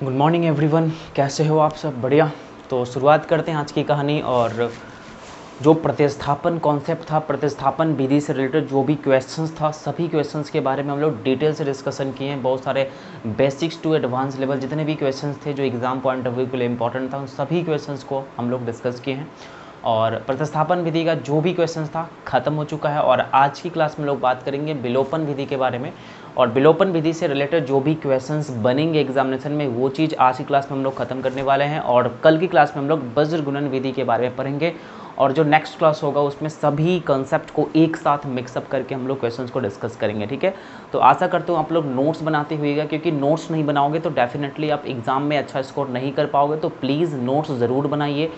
Good morning everyone, कैसे हो आप सब? बढ़िया। तो शुरुआत करते हैं आज की कहानी। और जो प्रतिस्थापन कॉन्सेप्ट था, प्रतिस्थापन विधि से रिलेटेड जो भी क्वेश्चंस था, सभी क्वेश्चंस के बारे में हम लोग डिटेल से डिस्कशन किए हैं। बहुत सारे बेसिक्स टू एडवांस लेवल जितने भी क्वेश्चंस थे जो एग्जाम पॉइंट ऑफ व्यू के लिए इंपॉर्टेंट था, उन सभी क्वेश्चंस को हम लोग डिस्कस किए हैं। और प्रतिस्थापन विधि का जो भी क्वेश्चंस था ख़त्म हो चुका है। और आज की क्लास में लोग बात करेंगे विलोपन विधि के बारे में। और विलोपन विधि से रिलेटेड जो भी क्वेश्चंस बनेंगे एग्जामिनेशन में, वो चीज़ आज की क्लास में हम लोग खत्म करने वाले हैं। और कल की क्लास में हम लोग वज्र गुणन विधि के बारे में पढ़ेंगे। और जो नेक्स्ट क्लास होगा उसमें सभी कंसेप्ट को एक साथ मिक्सअप करके हम लोग क्वेश्चंस को डिस्कस करेंगे। ठीक है, तो आशा करता हूँ आप लोग नोट्स बनाते हुएगा, क्योंकि नोट्स नहीं बनाओगे तो डेफिनेटली आप एग्जाम में अच्छा स्कोर नहीं कर पाओगे। तो प्लीज़ नोट्स ज़रूर बनाइए।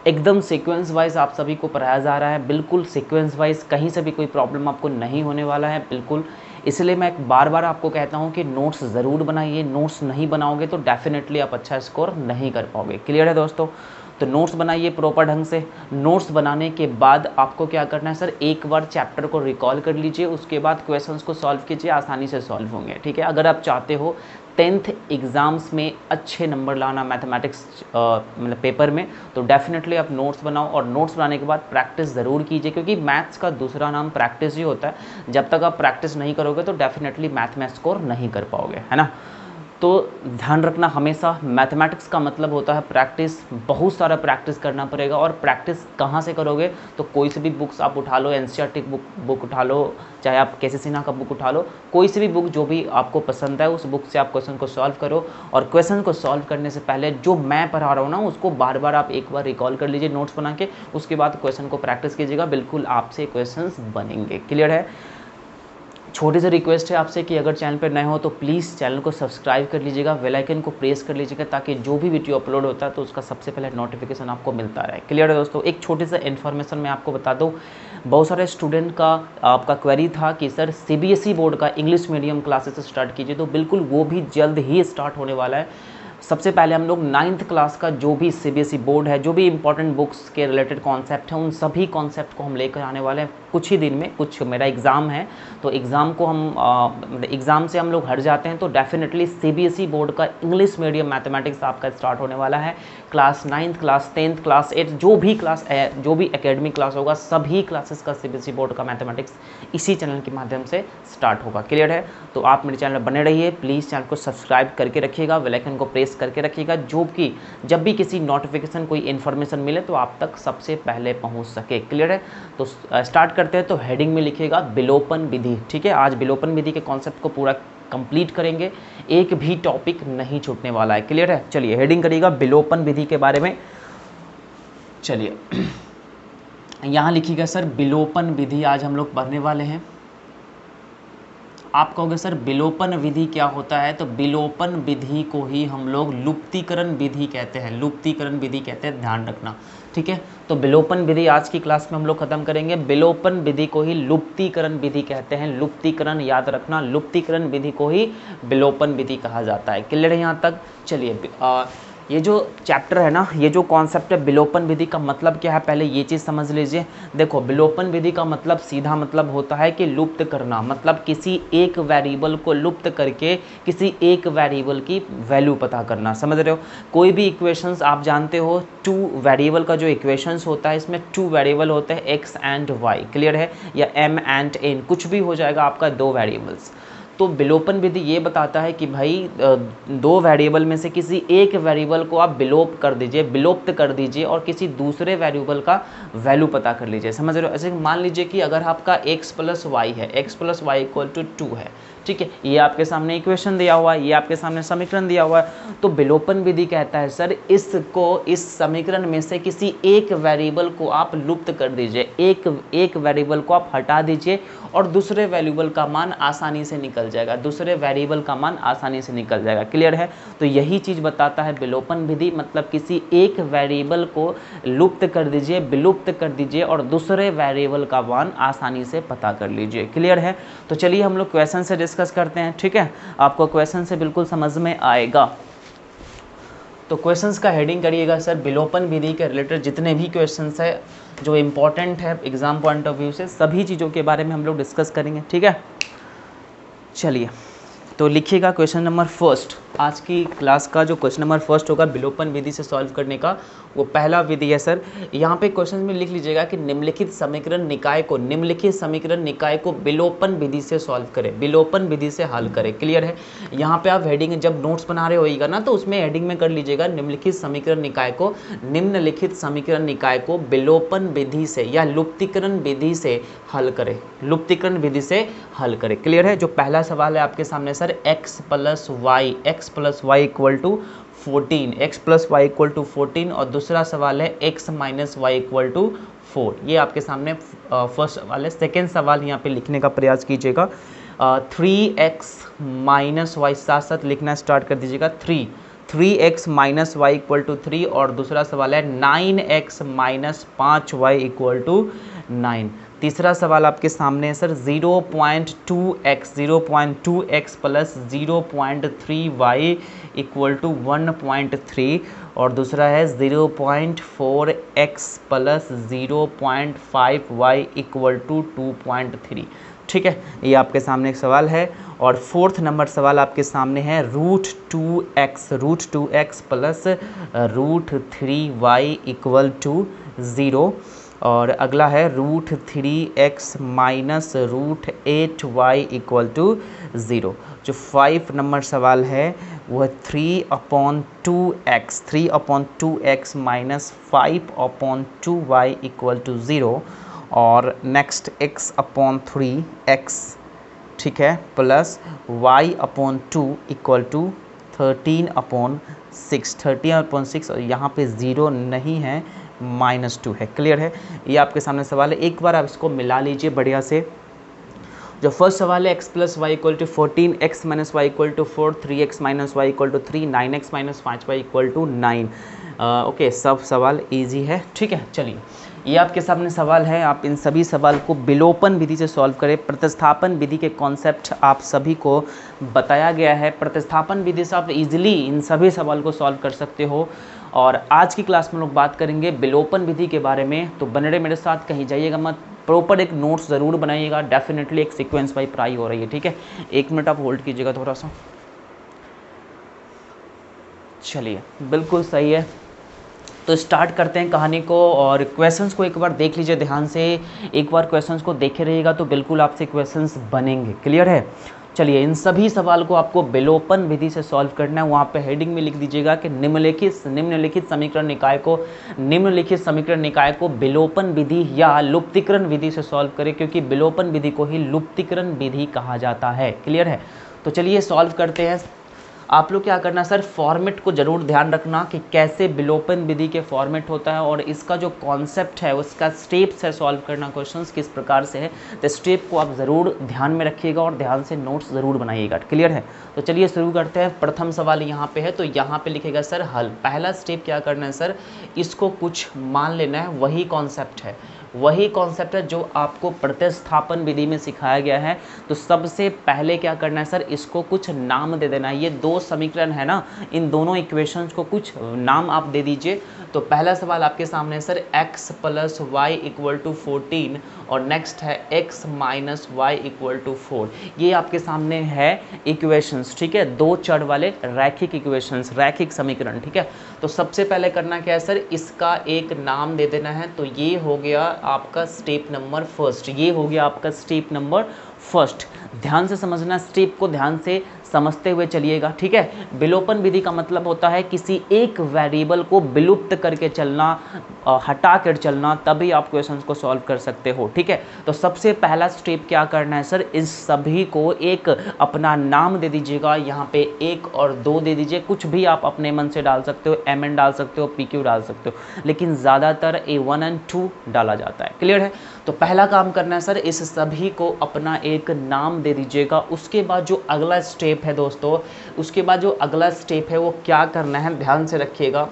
एकदम सीक्वेंस वाइज आप सभी को पढ़ाया जा रहा है, बिल्कुल सीक्वेंस वाइज, कहीं से भी कोई प्रॉब्लम आपको नहीं होने वाला है बिल्कुल। इसलिए मैं बार बार आपको कहता हूँ कि नोट्स ज़रूर बनाइए। नोट्स नहीं बनाओगे तो डेफिनेटली आप अच्छा स्कोर नहीं कर पाओगे। क्लियर है दोस्तों? तो नोट्स बनाइए प्रॉपर ढंग से। नोट्स बनाने के बाद आपको क्या करना है सर, एक बार चैप्टर को रिकॉल कर लीजिए, उसके बाद क्वेश्चंस को सॉल्व कीजिए, आसानी से सॉल्व होंगे। ठीक है, अगर आप चाहते हो 10th एग्ज़ाम्स में अच्छे नंबर लाना मैथमेटिक्स मतलब पेपर में, तो डेफिनेटली आप नोट्स बनाओ। और नोट्स बनाने के बाद प्रैक्टिस ज़रूर कीजिए, क्योंकि मैथ्स का दूसरा नाम प्रैक्टिस ही होता है। जब तक आप प्रैक्टिस नहीं करोगे तो डेफिनेटली मैथ में स्कोर नहीं कर पाओगे, है ना। तो ध्यान रखना, हमेशा मैथमेटिक्स का मतलब होता है प्रैक्टिस। बहुत सारा प्रैक्टिस करना पड़ेगा। और प्रैक्टिस कहाँ से करोगे? तो कोई से भी बुक्स आप उठा लो, एनसीईआरटी बुक उठा लो, चाहे आप केसी सिन्हा का बुक उठा लो, कोई सी भी बुक जो भी आपको पसंद है उस बुक से आप क्वेश्चन को सॉल्व करो। और क्वेश्चन को सॉल्व करने से पहले जो मैं पढ़ा रहा हूँ ना, उसको बार बार आप एक बार रिकॉल कर लीजिए नोट्स बना के। उसके बाद क्वेश्चन को प्रैक्टिस कीजिएगा, बिल्कुल आपसे क्वेश्चन बनेंगे। क्लियर है? छोटी सी रिक्वेस्ट है आपसे कि अगर चैनल पर नए हो तो प्लीज़ चैनल को सब्सक्राइब कर लीजिएगा, बेल आइकन को प्रेस कर लीजिएगा, ताकि जो भी वीडियो अपलोड होता है तो उसका सबसे पहले नोटिफिकेशन आपको मिलता रहे। क्लियर है दोस्तों? एक छोटी सा इन्फॉर्मेशन मैं आपको बता दूं, बहुत सारे स्टूडेंट का आपका क्वेरी था कि सर सीबीएसई बोर्ड का इंग्लिश मीडियम क्लासेस स्टार्ट कीजिए, तो बिल्कुल वो भी जल्द ही स्टार्ट होने वाला है। सबसे पहले हम लोग 9th क्लास का जो भी सीबीएसई बोर्ड है, जो भी इंपॉर्टेंट बुक्स के रिलेटेड कॉन्सेप्ट हैं, उन सभी कॉन्सेप्ट को हम लेकर आने वाले हैं कुछ ही दिन में। कुछ मेरा एग्ज़ाम है तो एग्ज़ाम को हम एग्ज़ाम से हम लोग हट जाते हैं, तो डेफिनेटली सीबीएसई बोर्ड का इंग्लिश मीडियम मैथमेटिक्स आपका स्टार्ट होने वाला है। Class 9th class 10th class 8 जो भी क्लास है, जो भी एकेडमिक क्लास होगा, सभी क्लासेस का सीबीएसई बोर्ड का मैथमेटिक्स इसी चैनल के माध्यम से स्टार्ट होगा। क्लियर है? तो आप मेरे चैनल पर बने रहिए, प्लीज़ चैनल को सब्सक्राइब करके रखिएगा, बेल आइकन को प्रेस करके रखिएगा, जो कि जब भी किसी नोटिफिकेशन कोई इन्फॉर्मेशन मिले तो आप तक सबसे पहले पहुंच सके। क्लियर है? तो स्टार्ट करते हैं। तो हेडिंग में लिखिएगा विलोपन विधि। ठीक है, आज विलोपन विधि के कॉन्सेप्ट को पूरा कंप्लीट करेंगे, एक भी टॉपिक नहीं छूटने वाला है। क्लियर है? चलिए हेडिंग करिएगा विलोपन विधि के बारे में। चलिए यहाँ लिखिएगा सर विलोपन विधि आज हम लोग पढ़ने वाले हैं। आप कहोगे सर विलोपन विधि क्या होता है? तो विलोपन विधि को ही हम लोग लुप्तीकरण विधि कहते हैं, लुप्तीकरण विधि कहते हैं, ध्यान रखना। ठीक है, तो विलोपन विधि आज की क्लास में हम लोग खत्म करेंगे। विलोपन विधि को ही लुप्तीकरण विधि कहते हैं। लुप्तीकरण याद रखना, लुप्तीकरण विधि को ही विलोपन विधि कहा जाता है। क्लियर है यहाँ तक? चलिए ये जो चैप्टर है ना, ये जो कॉन्सेप्ट है विलोपन विधि का मतलब क्या है, पहले ये चीज़ समझ लीजिए। देखो, विलोपन विधि का मतलब सीधा मतलब होता है कि लुप्त करना, मतलब किसी एक वेरिएबल को लुप्त करके किसी एक वेरिएबल की वैल्यू पता करना। समझ रहे हो? कोई भी इक्वेशंस आप जानते हो, टू वेरिएबल का जो इक्वेशंस होता है, इसमें टू वेरिएबल होते हैं एक्स एंड वाई। क्लियर है? या एम एंड एन, कुछ भी हो जाएगा आपका, दो वेरिएबल्स। तो विलोपन विधि ये बताता है कि भाई दो वेरिएबल में से किसी एक वेरिएबल को आप विलोप कर दीजिए, विलोप्त कर दीजिए, और किसी दूसरे वेरिएबल का वैल्यू पता कर लीजिए। समझ रहे हो? ऐसे मान लीजिए कि अगर आपका x + y है, x + y = 2 है। ठीक है, ये आपके सामने इक्वेशन दिया हुआ है, ये आपके सामने समीकरण दिया हुआ है। तो विलोपन विधि कहता है सर इसको, इस समीकरण में से किसी एक वेरिएबल को आप लुप्त कर दीजिए, एक वेरिएबल को आप हटा दीजिए, और दूसरे वेरिएबल का मान आसानी से निकल जाएगा, दूसरे वेरिएबल का मान आसानी से निकल जाएगा। क्लियर है? तो यही चीज़ बताता है विलोपन विधि, मतलब किसी एक वेरिएबल को लुप्त कर दीजिए, विलुप्त कर दीजिए, और दूसरे वेरिएबल का मान आसानी से पता कर लीजिए। क्लियर है? तो चलिए हम लोग क्वेश्चन से डिस्कस करते हैं। ठीक है, आपको क्वेश्चन से बिल्कुल समझ में आएगा। तो क्वेश्चंस का हेडिंग करिएगा सर विलोपन विधि के रिलेटेड जितने भी क्वेश्चंस है जो इम्पोर्टेंट है एग्जाम पॉइंट ऑफ व्यू से, सभी चीज़ों के बारे में हम लोग डिस्कस करेंगे। ठीक है, चलिए तो लिखिएगा क्वेश्चन नंबर फर्स्ट। आज की क्लास का जो क्वेश्चन नंबर फर्स्ट होगा विलोपन विधि से सॉल्व करने का, वो पहला विधि है सर। यहाँ पे क्वेश्चन में लिख लीजिएगा कि निम्नलिखित समीकरण निकाय को विलोपन विधि से सॉल्व करें, विलोपन विधि से हल करें। क्लियर है। यहाँ पे आप हेडिंग जब नोट्स बना रहे होइएगा ना, तो उसमें हेडिंग में कर लीजिएगा निम्नलिखित समीकरण निकाय को विलोपन विधि से या लुप्तीकरण विधि से हल करें, लुप्तीकरण विधि से हल करें। क्लियर है। जो पहला सवाल है आपके सामने sir, x plus Y equal to 14, और दूसरा सवाल है x minus Y equal to 4। ये आपके सामने फर्स्ट सवाल है। सेकेंड सवाल यहाँ पे लिखने का प्रयास कीजिएगा। 3x माइनस वाई, साथ साथ लिखना स्टार्ट कर दीजिएगा। 3x minus Y equal to 3, और दूसरा सवाल है 9x minus 5y equal to 9। तीसरा सवाल आपके सामने है sir, 0.2x plus 0.3y equal to 1.3, और दूसरा है 0.4x plus 0.5y equal to 2.3। ठीक है, ये आपके सामने एक सवाल है। और फोर्थ नंबर सवाल आपके सामने है √2x plus √3y equal to 0, और अगला है √3x minus √8y equal to 0। जो 5 नंबर सवाल है वो है 3/2x minus 5/2y equal to 0, और नेक्स्ट x/3x, ठीक है, प्लस y/2 इक्वल टू 13/6, और यहाँ पे 0 नहीं है, -2 है। क्लियर है। ये आपके सामने सवाल है। एक बार आप इसको मिला लीजिए बढ़िया से। जो फर्स्ट सवाल है x plus Y equal to 14, x minus Y equal to 4, 3x minus Y equal to 3, 9x minus 5y equal to 9। Okay, सब सवाल इजी है। ठीक है, चलिए ये आपके सामने सवाल है। आप इन सभी सवाल को विलोपन विधि से सॉल्व करें। प्रतिस्थापन विधि के कॉन्सेप्ट आप सभी को बताया गया है। प्रतिस्थापन विधि से आप इजीली इन सभी सवाल को सॉल्व कर सकते हो। और आज की क्लास में लोग बात करेंगे विलोपन विधि के बारे में, तो बने रहे मेरे साथ, कहीं जाइएगा मत। प्रॉपर एक नोट्स ज़रूर बनाइएगा, डेफिनेटली एक सीक्वेंस बाई पढ़ाई हो रही है। ठीक है, 1 मिनट आप होल्ड कीजिएगा थोड़ा सा। चलिए, बिल्कुल सही है। तो स्टार्ट करते हैं कहानी को, और क्वेश्चंस को एक बार देख लीजिए ध्यान से। एक बार क्वेश्चंस को देखे रहिएगा तो बिल्कुल आपसे क्वेश्चंस बनेंगे। क्लियर है। चलिए, इन सभी सवाल को आपको विलोपन विधि से सॉल्व करना है। वहाँ पे हेडिंग में लिख दीजिएगा कि निम्नलिखित समीकरण निकाय को विलोपन विधि या लुप्तीकरण विधि से सॉल्व करें, क्योंकि विलोपन विधि को ही लुप्तीकरण विधि कहा जाता है। क्लियर है। तो चलिए सॉल्व करते हैं। आप लोग क्या करना सर, फॉर्मेट को ज़रूर ध्यान रखना कि कैसे विलोपन विधि के फॉर्मेट होता है, और इसका जो कॉन्सेप्ट है, उसका स्टेप्स है सॉल्व करना क्वेश्चंस किस प्रकार से है, तो स्टेप को आप ज़रूर ध्यान में रखिएगा और ध्यान से नोट्स ज़रूर बनाइएगा। क्लियर है। तो चलिए शुरू करते हैं। प्रथम सवाल यहाँ पे है, तो यहाँ पे लिखेगा सर हल। पहला स्टेप क्या करना है सर, इसको कुछ मान लेना है। वही कॉन्सेप्ट है जो आपको प्रतिस्थापन विधि में सिखाया गया है। तो सबसे पहले क्या करना है सर, इसको कुछ नाम दे देना है। ये 2 समीकरण है ना, इन दोनों इक्वेशंस को कुछ नाम आप दे दीजिए। तो पहला सवाल आपके सामने है sir, x plus Y equal to 14, और नेक्स्ट है x minus Y equal to 4। ये आपके सामने है इक्वेशंस। ठीक है, 2 चर वाले रैखिक इक्वेशंस, रैखिक समीकरण। ठीक है। तो सबसे पहले करना क्या है सर, इसका एक नाम दे देना है। तो ये हो गया आपका स्टेप नंबर फर्स्ट। ध्यान से समझना, स्टेप को ध्यान से समझते हुए चलिएगा। ठीक है। विलोपन विधि का मतलब होता है किसी एक वेरिएबल को विलुप्त करके चलना, हटा कर चलना, तभी आप क्वेश्चंस को सॉल्व कर सकते हो। ठीक है। तो सबसे पहला स्टेप क्या करना है सर, इस सभी को एक अपना नाम दे दीजिएगा। यहाँ पे 1 और 2 दे दीजिए। कुछ भी आप अपने मन से डाल सकते हो, mn डाल सकते हो, pq डाल सकते हो, लेकिन ज़्यादातर a1 और 2 डाला जाता है। क्लियर है। तो पहला काम करना है सर, इस सभी को अपना एक नाम दे दीजिएगा। उसके बाद जो अगला स्टेप है दोस्तों, वो क्या करना है, ध्यान से रखिएगा।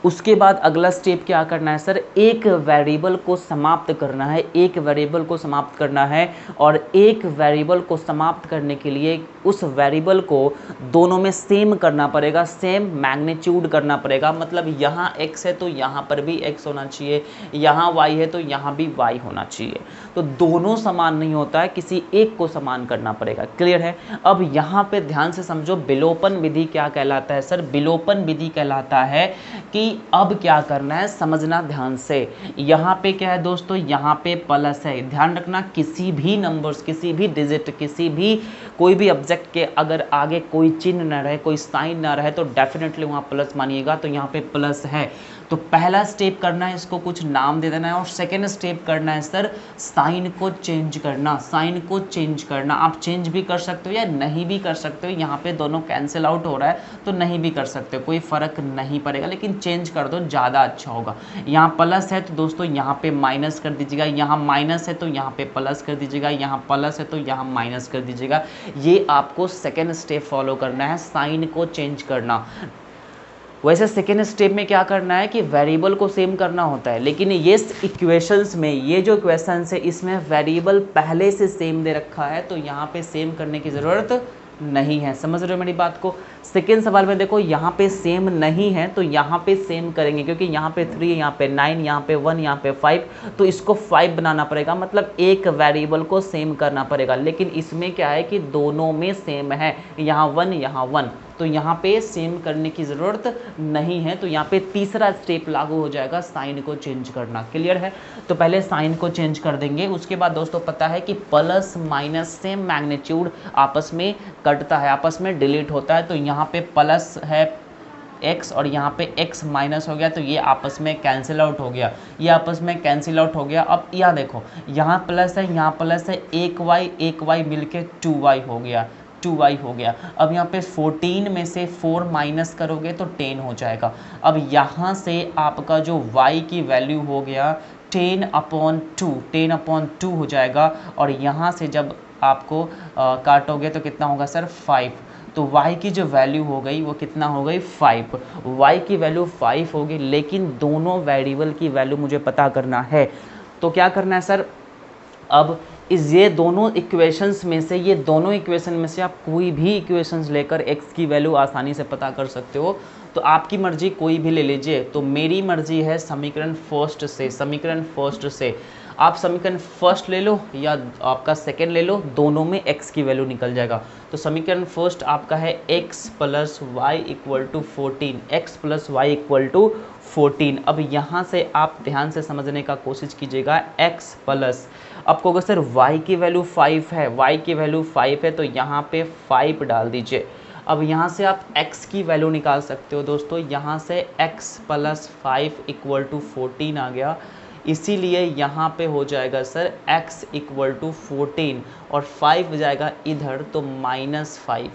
उसके बाद अगला स्टेप क्या करना है सर, एक वेरिएबल को समाप्त करना है, एक वेरिएबल को समाप्त करना है, और एक वेरिएबल को समाप्त करने के लिए उस वेरिएबल को दोनों में सेम करना पड़ेगा, सेम मैग्नीट्यूड करना पड़ेगा। मतलब यहाँ x है तो यहाँ पर भी x होना चाहिए, यहाँ y है तो यहाँ भी y होना चाहिए। तो दोनों समान नहीं होता है, किसी एक को समान करना पड़ेगा। क्लियर है। अब यहाँ पे ध्यान से समझो, विलोपन विधि क्या कहलाता है सर, विलोपन विधि कहलाता है कि अब क्या करना है समझना ध्यान से। यहाँ पे क्या है दोस्तों, यहाँ पे प्लस है, ध्यान रखना किसी भी नंबर्स, किसी भी डिजिट, किसी भी कोई भी ऑब्जेक्ट के अगर आगे कोई चिन्ह ना रहे, कोई साइन ना रहे तो डेफिनेटली वहाँ प्लस मानिएगा। तो यहाँ पे प्लस है, तो पहला स्टेप करना है इसको कुछ नाम दे देना है, और सेकेंड स्टेप करना है सर साइन को चेंज करना, साइन को चेंज करना। आप चेंज भी कर सकते हो या नहीं भी कर सकते हो, यहाँ पे दोनों कैंसिल आउट हो रहा है तो नहीं भी कर सकते हो, कोई फर्क नहीं पड़ेगा, लेकिन चेंज कर दो ज़्यादा अच्छा होगा। यहाँ प्लस है तो दोस्तों यहाँ पे माइनस कर दीजिएगा, यहाँ माइनस है तो यहाँ पे प्लस कर दीजिएगा, यहाँ प्लस है तो यहाँ माइनस कर दीजिएगा। ये आपको सेकेंड स्टेप फॉलो करना है, साइन को चेंज करना। वैसे सेकेंड स्टेप में क्या करना है कि वेरिएबल को सेम करना होता है, लेकिन ये इक्वेशंस में, ये जो इक्वेशंस है इसमें वेरिएबल पहले से सेम दे रखा है, तो यहाँ पे सेम करने की ज़रूरत नहीं है। समझ रहे हो मेरी बात को। सेकेंड सवाल में देखो यहाँ पे सेम नहीं है तो यहाँ पे सेम करेंगे, क्योंकि यहाँ पे 3, यहाँ पे 9, यहाँ पे 1, यहाँ पे 5, तो इसको 5 बनाना पड़ेगा, मतलब एक वेरिएबल को सेम करना पड़ेगा। लेकिन इसमें क्या है कि दोनों में सेम है, यहाँ 1, यहाँ 1, तो यहाँ पे सेम करने की ज़रूरत नहीं है। तो यहाँ पे तीसरा स्टेप लागू हो जाएगा, साइन को चेंज करना। क्लियर है। तो पहले साइन को चेंज कर देंगे, उसके बाद दोस्तों पता है कि प्लस माइनस सेम मैग्नीट्यूड आपस में कटता है, आपस में डिलीट होता है। तो यहाँ पे प्लस है x और यहाँ पे x माइनस हो गया, तो ये आपस में कैंसिल आउट हो गया, ये आपस में कैंसिल आउट हो गया। अब यहाँ देखो, यहाँ प्लस है, यहाँ प्लस है, एक y मिलके 2y हो गया, 2y हो गया। अब यहाँ पे 14 में से 4 माइनस करोगे तो 10 हो जाएगा। अब यहाँ से आपका जो y की वैल्यू हो गया 10/2, 10/2 हो जाएगा। और यहाँ से जब आपको काटोगे तो कितना होगा सर, 5। तो y की जो वैल्यू हो गई वो कितना हो गई, 5। y की वैल्यू 5 होगी, लेकिन दोनों वेरिएबल की वैल्यू मुझे पता करना है। तो क्या करना है सर, अब ये दोनों इक्वेशंस में से, ये दोनों इक्वेशन में से आप कोई भी इक्वेशंस लेकर x की वैल्यू आसानी से पता कर सकते हो। तो आपकी मर्जी कोई भी ले लीजिए। तो मेरी मर्जी है समीकरण फर्स्ट से, समीकरण फर्स्ट से। आप समीकरण फर्स्ट ले लो या आपका सेकंड ले लो, दोनों में x की वैल्यू निकल जाएगा। तो समीकरण फर्स्ट आपका है x + y = 14, x + y = 14। अब यहाँ से आप ध्यान से समझने का कोशिश कीजिएगा, x प्लस, अब कहोगे सर y की वैल्यू 5 है, y की वैल्यू 5 है, तो यहाँ पे 5 डाल दीजिए। अब यहाँ से आप x की वैल्यू निकाल सकते हो दोस्तों, यहाँ से x + 5 = 14 आ गया, इसीलिए यहाँ पे हो जाएगा सर x = 14 और 5 जाएगा इधर तो -5।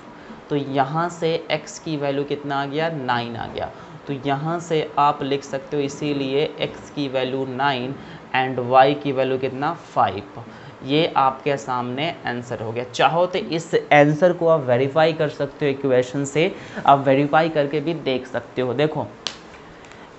तो यहाँ से x की वैल्यू कितना आ गया, 9 आ गया। तो यहाँ से आप लिख सकते हो इसीलिए x की वैल्यू 9 एंड y की वैल्यू कितना, 5। ये आपके सामने आंसर हो गया। चाहो तो इस आंसर को आप वेरीफाई कर सकते हो, इक्वेशन से आप वेरीफाई करके भी देख सकते हो। देखो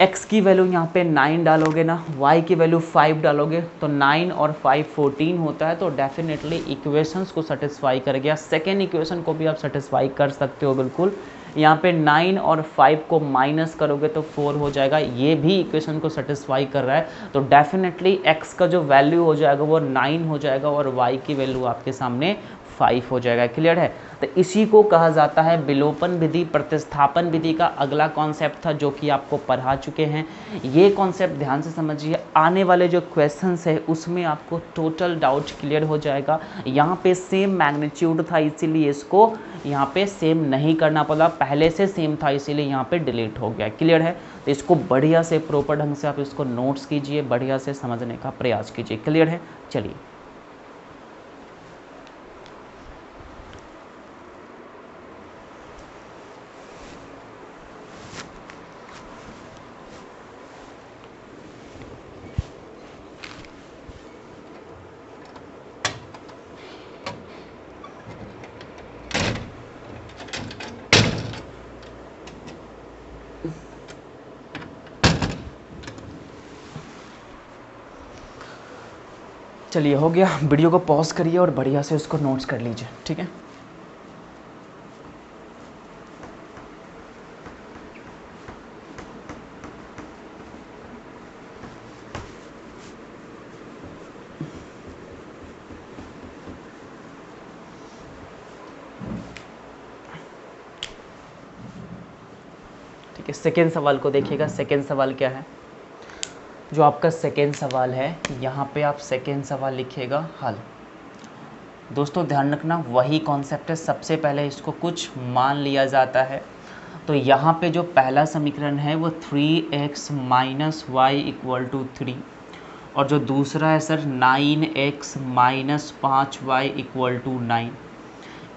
x की वैल्यू यहाँ पे 9 डालोगे ना, y की वैल्यू 5 डालोगे तो 9 और 5 14 होता है, तो डेफिनेटली इक्वेशंस को सेटिस्फाई कर गया। सेकेंड इक्वेशन को भी आप सेटिस्फाई कर सकते हो बिल्कुल। यहाँ पे 9 और 5 को माइनस करोगे तो 4 हो जाएगा, ये भी इक्वेशन को सेटिस्फाई कर रहा है। तो डेफिनेटली x का जो वैल्यू हो जाएगा वो 9 हो जाएगा और y की वैल्यू आपके सामने 5 हो जाएगा। क्लियर है। तो इसी को कहा जाता है विलोपन विधि। प्रतिस्थापन विधि का अगला कॉन्सेप्ट था जो कि आपको पढ़ा चुके हैं। ये कॉन्सेप्ट ध्यान से समझिए, आने वाले जो क्वेश्चंस है उसमें आपको टोटल डाउट क्लियर हो जाएगा। यहाँ पे सेम मैग्नीट्यूड था इसीलिए इसको यहाँ पे सेम नहीं करना पड़ा, पहले से सेम था इसीलिए यहाँ पे डिलीट हो गया। क्लियर है। तो इसको बढ़िया से प्रॉपर ढंग से आप इसको नोट्स कीजिए, बढ़िया से समझने का प्रयास कीजिए। क्लियर है। चलिए चलिए हो गया, वीडियो को पॉज करिए और बढ़िया से उसको नोट्स कर लीजिए, ठीक है। ठीक है, सेकेंड सवाल को देखिएगा। सेकेंड सवाल क्या है, जो आपका सेकेंड सवाल है यहाँ पे आप सेकेंड सवाल लिखिएगा हल। दोस्तों ध्यान रखना, वही कॉन्सेप्ट है, सबसे पहले इसको कुछ मान लिया जाता है। तो यहाँ पे जो पहला समीकरण है वो 3x minus Y equal to 3, और जो दूसरा है sir 9x minus 5y equal to 9।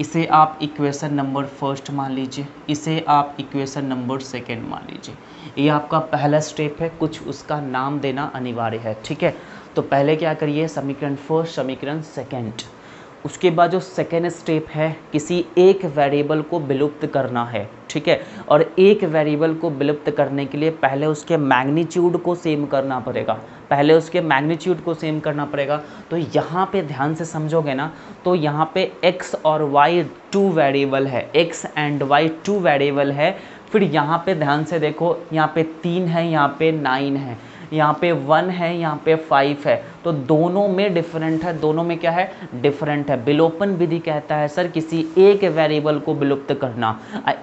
इसे आप इक्वेशन नंबर फर्स्ट मान लीजिए, इसे आप इक्वेशन नंबर सेकंड मान लीजिए। ये आपका पहला स्टेप है, कुछ उसका नाम देना अनिवार्य है, ठीक है। तो पहले क्या करिए, समीकरण फर्स्ट, समीकरण सेकंड। उसके बाद जो सेकेंड स्टेप है, किसी एक वेरिएबल को विलुप्त करना है, ठीक है। और एक वेरिएबल को विलुप्त करने के लिए पहले उसके मैग्नीट्यूड को सेम करना पड़ेगा, पहले उसके मैग्नीट्यूड को सेम करना पड़ेगा। तो यहाँ पे ध्यान से समझोगे ना, तो यहाँ पे x और y 2 वेरिएबल है, x एंड y 2 वेरिएबल है। फिर यहाँ पे ध्यान से देखो, यहाँ पे 3 है, यहाँ पे 9 है, यहाँ पे 1 है, यहाँ पे 5 है। तो दोनों में डिफरेंट है, दोनों में क्या है, डिफरेंट है। विलोपन विधि कहता है सर किसी एक वेरिएबल को विलुप्त करना।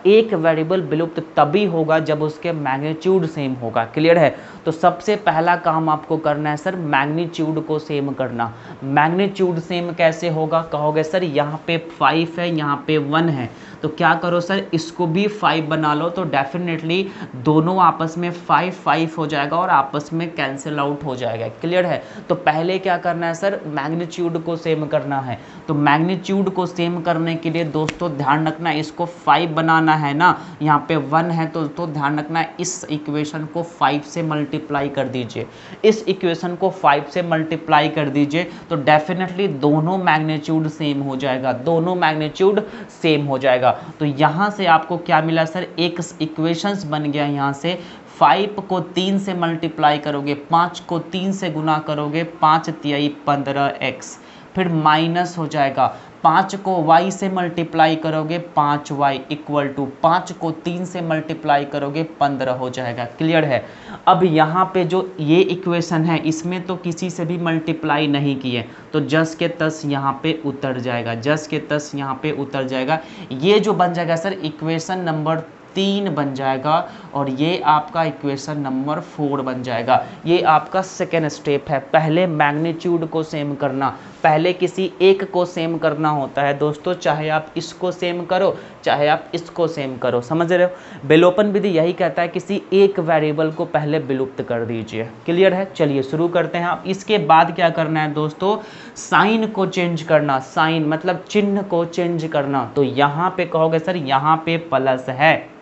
एक वेरिएबल विलुप्त तभी होगा जब उसके मैग्नीट्यूड सेम होगा, क्लियर है। तो सबसे पहला काम आपको करना है सर मैग्नीट्यूड को सेम करना। मैग्नीट्यूड सेम कैसे होगा, कहोगे सर यहाँ पे 5 है, यहाँ पे 1 है, तो क्या करो सर इसको भी 5 बना लो। तो डेफिनेटली दोनों आपस में 5 हो जाएगा और आपस में कैंसिल आउट हो जाएगा, क्लियर है। तो पहले क्या करना है सर, मैग्नीट्यूड को सेम करना है। तो मैग्नीट्यूड को सेम करने के लिए दोस्तों ध्यान रखना, इसको 5 बनाना है ना, यहाँ पे 1 है, तो ध्यान रखना इस इक्वेशन को 5 से मल्टीप्लाई कर दीजिए, इस इक्वेशन को 5 से मल्टीप्लाई कर दीजिए। तो डेफिनेटली दोनों मैग्नीट्यूड सेम हो जाएगा, दोनों मैग्नीट्यूड सेम हो जाएगा। तो यहाँ से आपको क्या मिला सर, एक इक्वेशंस बन गया। यहाँ से 5 को 3 से मल्टीप्लाई करोगे, 5 को 3 से गुना करोगे, 5 तिहाई 15x, फिर माइनस हो जाएगा। 5 को y से मल्टीप्लाई करोगे 5y इक्वल टू 5 को 3 से मल्टीप्लाई करोगे 15 हो जाएगा, क्लियर है। अब यहाँ पे जो ये इक्वेशन है इसमें तो किसी से भी मल्टीप्लाई नहीं किए, तो जस के तस यहाँ पे उतर जाएगा, जस के तस यहाँ पे उतर जाएगा। ये जो बन जाएगा सर इक्वेशन नंबर 3 बन जाएगा, और ये आपका इक्वेशन नंबर 4 बन जाएगा। ये आपका सेकेंड स्टेप है, पहले मैग्नीट्यूड को सेम करना, पहले किसी एक को सेम करना होता है दोस्तों, चाहे आप इसको सेम करो चाहे आप इसको सेम करो, समझ रहे हो। विलोपन विधि यही कहता है किसी एक वेरिएबल को पहले विलुप्त कर दीजिए, क्लियर है। चलिए शुरू करते हैं। आप इसके बाद क्या करना है दोस्तों, साइन को चेंज करना, साइन मतलब चिन्ह को चेंज करना। तो यहाँ पे कहोगे सर यहाँ पे प्लस है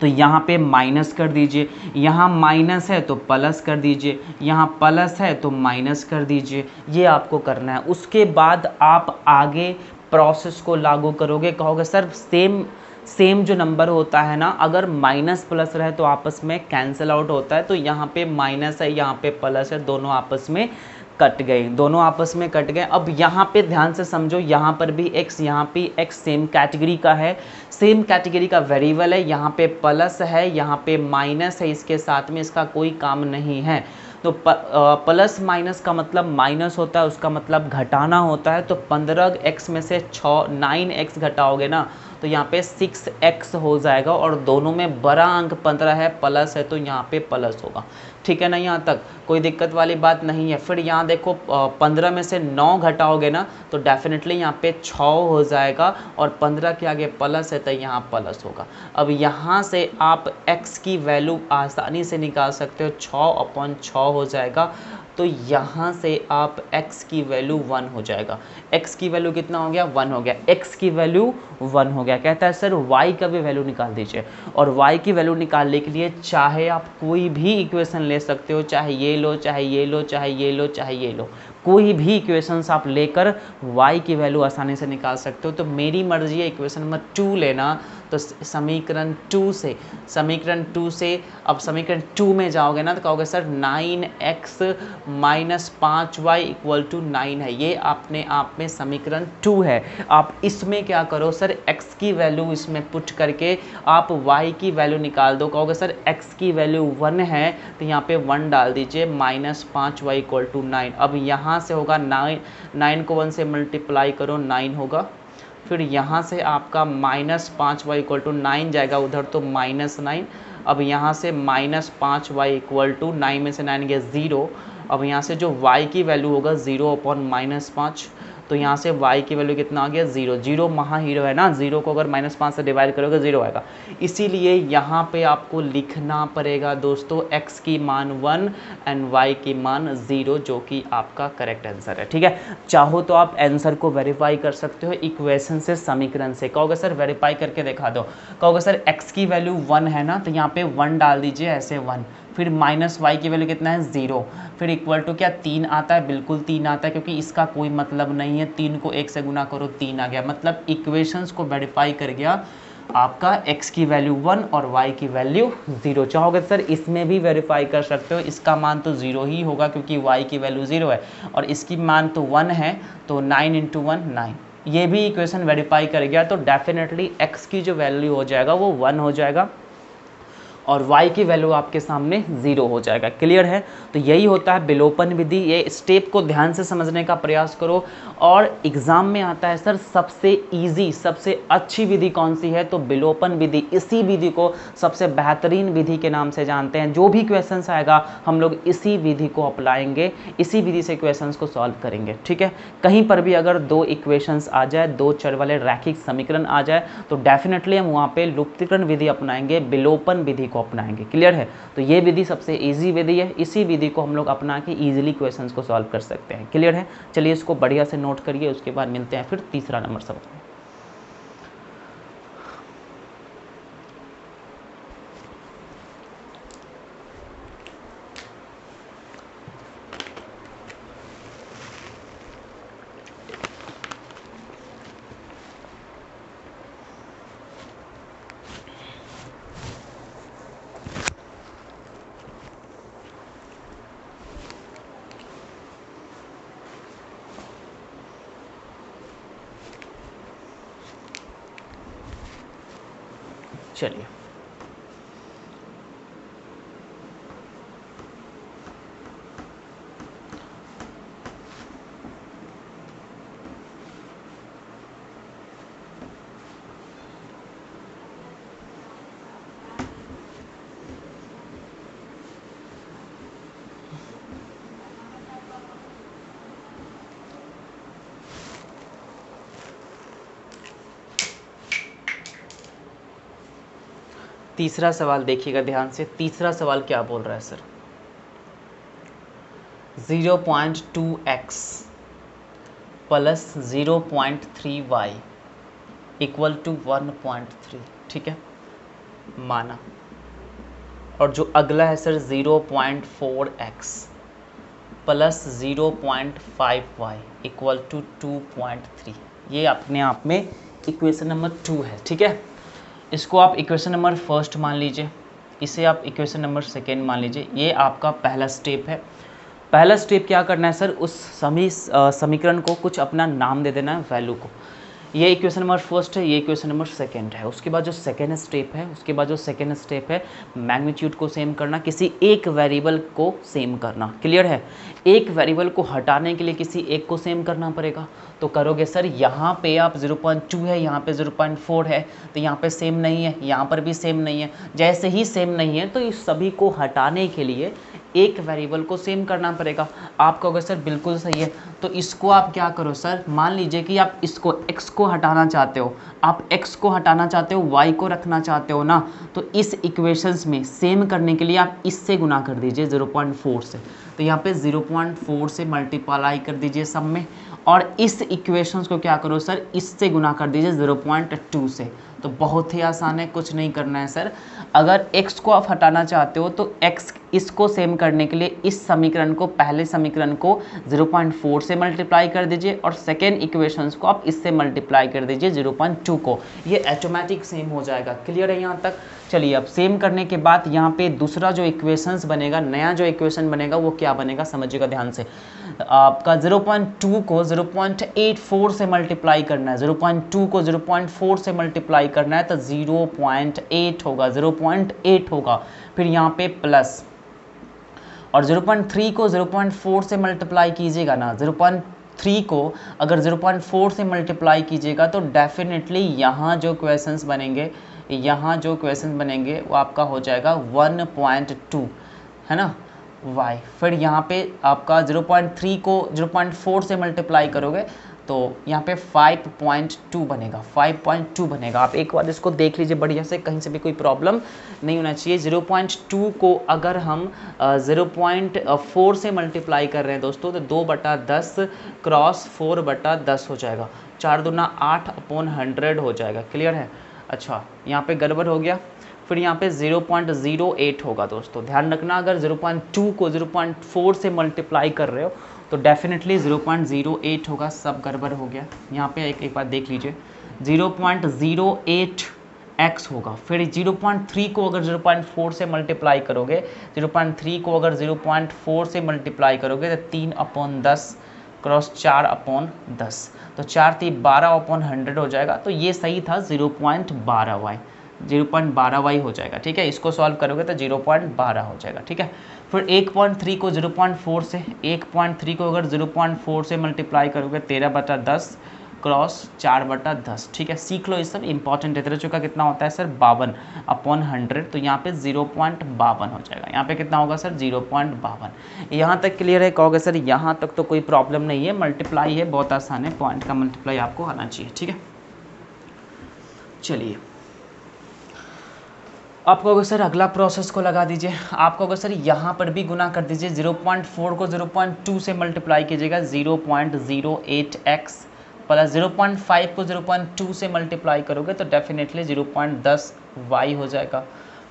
तो यहाँ पे माइनस कर दीजिए, यहाँ माइनस है तो प्लस कर दीजिए, यहाँ प्लस है तो माइनस कर दीजिए, ये आपको करना है। उसके बाद आप आगे प्रोसेस को लागू करोगे, कहोगे सर सेम जो नंबर होता है ना, अगर माइनस प्लस रहे तो आपस में कैंसिल आउट होता है। तो यहाँ पे माइनस है, यहाँ पे प्लस है, दोनों आपस में कट गए, दोनों आपस में कट गए। अब यहाँ पे ध्यान से समझो, यहाँ पर भी x, यहाँ पे x सेम कैटेगरी का है, सेम कैटेगरी का वेरिएबल है, यहाँ पे प्लस है, यहाँ पे माइनस है, इसके साथ में इसका कोई काम नहीं है। तो प्लस माइनस का मतलब माइनस होता है, उसका मतलब घटाना होता है। तो 15x में से 9x घटाओगे ना, तो यहाँ पे 6x हो जाएगा, और दोनों में बड़ा अंक 15 है, प्लस है, तो यहाँ पे प्लस होगा, ठीक है ना। यहाँ तक कोई दिक्कत वाली बात नहीं है। फिर यहाँ देखो 15 में से 9 घटाओगे ना, तो डेफिनेटली यहाँ पे 6 हो जाएगा, और 15 के आगे प्लस है तो यहाँ प्लस होगा। अब यहाँ से आप x की वैल्यू आसानी से निकाल सकते हो, 6/6 हो जाएगा। तो यहाँ से आप x की वैल्यू 1 हो जाएगा। x की वैल्यू कितना हो गया, 1 हो गया, x की वैल्यू 1 हो गया। कहता है सर y का भी वैल्यू निकाल दीजिए, और y की वैल्यू निकालने के लिए चाहे आप कोई भी इक्वेशन ले सकते हो, चाहे ये लो, चाहे ये लो, चाहे ये लो, चाहे ये लो, कोई भी इक्वेशंस आप लेकर y की वैल्यू आसानी से निकाल सकते हो। तो मेरी मर्जी है इक्वेशन नंबर 2 लेना, तो समीकरण 2 से अब समीकरण 2 में जाओगे ना तो कहोगे sir 9x minus 5y equal to 9 है, ये अपने आप में समीकरण 2 है। आप इसमें क्या करो सर, x की वैल्यू इसमें पुट करके आप y की वैल्यू निकाल दो। कहोगे सर x की वैल्यू 1 है तो यहाँ पे 1 डाल दीजिए, माइनस 5y इक्वल टू 9। अब यहाँ से होगा 9 को 1 से मल्टीप्लाई करो 9 होगा, फिर यहाँ से आपका माइनस 5y इक्वल टू 9 जाएगा उधर तो माइनस 9। अब यहाँ से माइनस 5y इक्वल टू 9 में से 9 गया 0। अब यहाँ से जो y की वैल्यू होगा 0 अपॉन माइनस 5, तो यहाँ से y की वैल्यू कितना आ गया 0। 0 महा हीरो है ना, 0 को अगर माइनस 5 से डिवाइड करोगे 0 आएगा। इसीलिए यहाँ पे आपको लिखना पड़ेगा दोस्तों x की मान 1 एंड y की मान 0, जो कि आपका करेक्ट आंसर है। ठीक है, चाहो तो आप आंसर को वेरीफाई कर सकते हो इक्वेशन से, समीकरण से। कहोगे सर वेरीफाई करके दिखा दो, कहोगे सर x की वैल्यू 1 है ना, तो यहाँ पे 1 डाल दीजिए ऐसे 1, फिर माइनस y की वैल्यू कितना है 0, फिर इक्वल टू क्या 3 आता है, बिल्कुल 3 आता है, क्योंकि इसका कोई मतलब नहीं है। 3 को 1 से गुना करो 3 आ गया, मतलब इक्वेशंस को वेरीफाई कर गया आपका x की वैल्यू 1 और y की वैल्यू 0। चाहोगे सर इसमें भी वेरीफाई कर सकते हो, इसका मान तो 0 ही होगा क्योंकि y की वैल्यू 0 है और इसकी मान तो 1 है, तो 9 इंटू 1 9। ये भी इक्वेशन वेरीफाई कर गया तो डेफिनेटली x की जो वैल्यू हो जाएगा वो 1 हो जाएगा और y की वैल्यू आपके सामने 0 हो जाएगा। क्लियर है? तो यही होता है विलोपन विधि। ये स्टेप को ध्यान से समझने का प्रयास करो। और एग्जाम में आता है सर सबसे इजी, सबसे अच्छी विधि कौन सी है, तो विलोपन विधि। इसी विधि को सबसे बेहतरीन विधि के नाम से जानते हैं। जो भी क्वेश्चंस आएगा हम लोग इसी विधि को अपनाएंगे, इसी विधि से क्वेश्चंस को सॉल्व करेंगे। ठीक है, कहीं पर भी अगर 2 इक्वेशंस आ जाए, 2 चर वाले रैखिक समीकरण आ जाए, तो डेफिनेटली हम वहाँ पे लुप्तीकरण विधि अपनाएंगे, विलोपन विधि को अपनाएंगे। क्लियर है? तो ये विधि सबसे इजी विधि है, इसी विधि को हम लोग अपना के इजीली क्वेश्चंस को सॉल्व कर सकते हैं। क्लियर है? चलिए इसको बढ़िया से नोट करिए, उसके बाद मिलते हैं फिर तीसरा नंबर सवाल में। चलिए तीसरा सवाल देखिएगा ध्यान से। तीसरा सवाल क्या बोल रहा है sir, 0.2x plus 0.3y equal to 1.3। ठीक है, माना। और जो अगला है sir 0.4x plus 0.5y equal to 2.3। ये अपने आप में इक्वेशन नंबर 2 है। ठीक है, इसको आप इक्वेशन नंबर फर्स्ट मान लीजिए, इसे आप इक्वेशन नंबर सेकेंड मान लीजिए। ये आपका पहला स्टेप है। पहला स्टेप क्या करना है सर, उस समीकरण को कुछ अपना नाम दे देना है, वैल्यू को। ये इक्वेशन नंबर फर्स्ट है, ये इक्वेशन नंबर सेकंड है। उसके बाद जो सेकंड स्टेप है, मैग्नीट्यूड को सेम करना, किसी एक वेरिएबल को सेम करना। क्लियर है? एक वेरिएबल को हटाने के लिए किसी एक को सेम करना पड़ेगा। तो करोगे सर यहाँ पे आप 0.2 है, यहाँ पे 0.4 है, तो यहाँ पे सेम नहीं है, यहाँ पर भी सेम नहीं है। जैसे ही सेम नहीं है तो इस सभी को हटाने के लिए एक वेरिएबल को सेम करना पड़ेगा। आप कहोगे सर बिल्कुल सही है, तो इसको आप क्या करो सर, मान लीजिए कि आप इसको x को हटाना चाहते हो, आप x को हटाना चाहते हो, y को रखना चाहते हो ना, तो इस इक्वेशंस में सेम करने के लिए आप इससे गुना कर दीजिए 0.4 से। तो यहाँ पे 0.4 से मल्टीप्लाई कर दीजिए सब में, और इस इक्वेशंस को क्या करो सर, इससे गुना कर दीजिए 0.2 से। तो बहुत ही आसान है, कुछ नहीं करना है सर। अगर x को आप हटाना चाहते हो तो x इसको सेम करने के लिए इस समीकरण को, पहले समीकरण को 0.4 से मल्टीप्लाई कर दीजिए और सेकेंड इक्वेशंस को आप इससे मल्टीप्लाई कर दीजिए 0.2 को, ये ऑटोमेटिक सेम हो जाएगा। क्लियर है यहाँ तक? चलिए अब सेम करने के बाद यहाँ पे दूसरा जो इक्वेशंस बनेगा, नया जो इक्वेशन बनेगा वो क्या बनेगा समझिएगा ध्यान से। आपका 0.2 को 0.84 से मल्टीप्लाई करना है, 0.2 को 0.4 से मल्टीप्लाई करना है तो 0.8 होगा, 0.8 होगा। फिर यहाँ पे प्लस, और 0.3 को 0.4 से मल्टीप्लाई कीजिएगा ना, 0.3 को अगर 0.4 से मल्टीप्लाई कीजिएगा तो डेफिनेटली यहाँ जो क्वेश्चंस बनेंगे, यहाँ जो क्वेश्चन बनेंगे वो आपका हो जाएगा 1.2, है ना, y। फिर यहाँ पे आपका 0.3 को 0.4 से मल्टीप्लाई करोगे तो यहाँ पे 5.2 बनेगा, 5.2 बनेगा। आप एक बार इसको देख लीजिए बढ़िया से, कहीं से भी कोई प्रॉब्लम नहीं होना चाहिए। 0.2 को अगर हम 0.4 से मल्टीप्लाई कर रहे हैं दोस्तों तो 2/10 क्रॉस 4/10 हो जाएगा, 4 दूना 8/100 हो जाएगा। क्लियर है? अच्छा, यहाँ पे गड़बड़ हो गया। फिर यहाँ पे 0.08 होगा दोस्तों, ध्यान रखना अगर 0.2 को 0.4 से मल्टीप्लाई कर रहे हो तो डेफिनेटली 0.08 होगा, सब गड़बड़ हो गया। यहाँ पे एक बार देख लीजिए, 0.08x होगा। फिर 0.3 को अगर 0.4 से मल्टीप्लाई करोगे, 0.3 को अगर 0.4 से मल्टीप्लाई करोगे तो 3/10 क्रॉस 4/10, तो 4 3 12/100 हो जाएगा। तो ये सही था 0.12y, 0.12y हो जाएगा। ठीक है, इसको सॉल्व करोगे तो 0.12 हो जाएगा। ठीक है, फिर 1.3 को 0.4 से, 1.3 को अगर 0.4 से मल्टीप्लाई करोगे 13/10 क्रॉस 4/10। ठीक है, सीख लो, ये सब इंपॉर्टेंट है। 13 चौका कितना होता है सर? 52/100, तो यहाँ पे 0.52 हो जाएगा। यहाँ पे कितना होगा सर? 0.52। यहाँ तक क्लियर है? कहोगे सर यहाँ तक तो कोई प्रॉब्लम नहीं है, मल्टीप्लाई है, बहुत आसान है, पॉइंट का मल्टीप्लाई आपको आना चाहिए। ठीक है, चलिए आप कहोगे सर अगला प्रोसेस को लगा दीजिए। आप कहोगे सर यहाँ पर भी गुना कर दीजिए, 0.4 को 0.2 से मल्टीप्लाई कीजिएगा 0.08x, प्लस 0.5 को 0.2 से मल्टीप्लाई करोगे तो डेफिनेटली 0.10y हो जाएगा।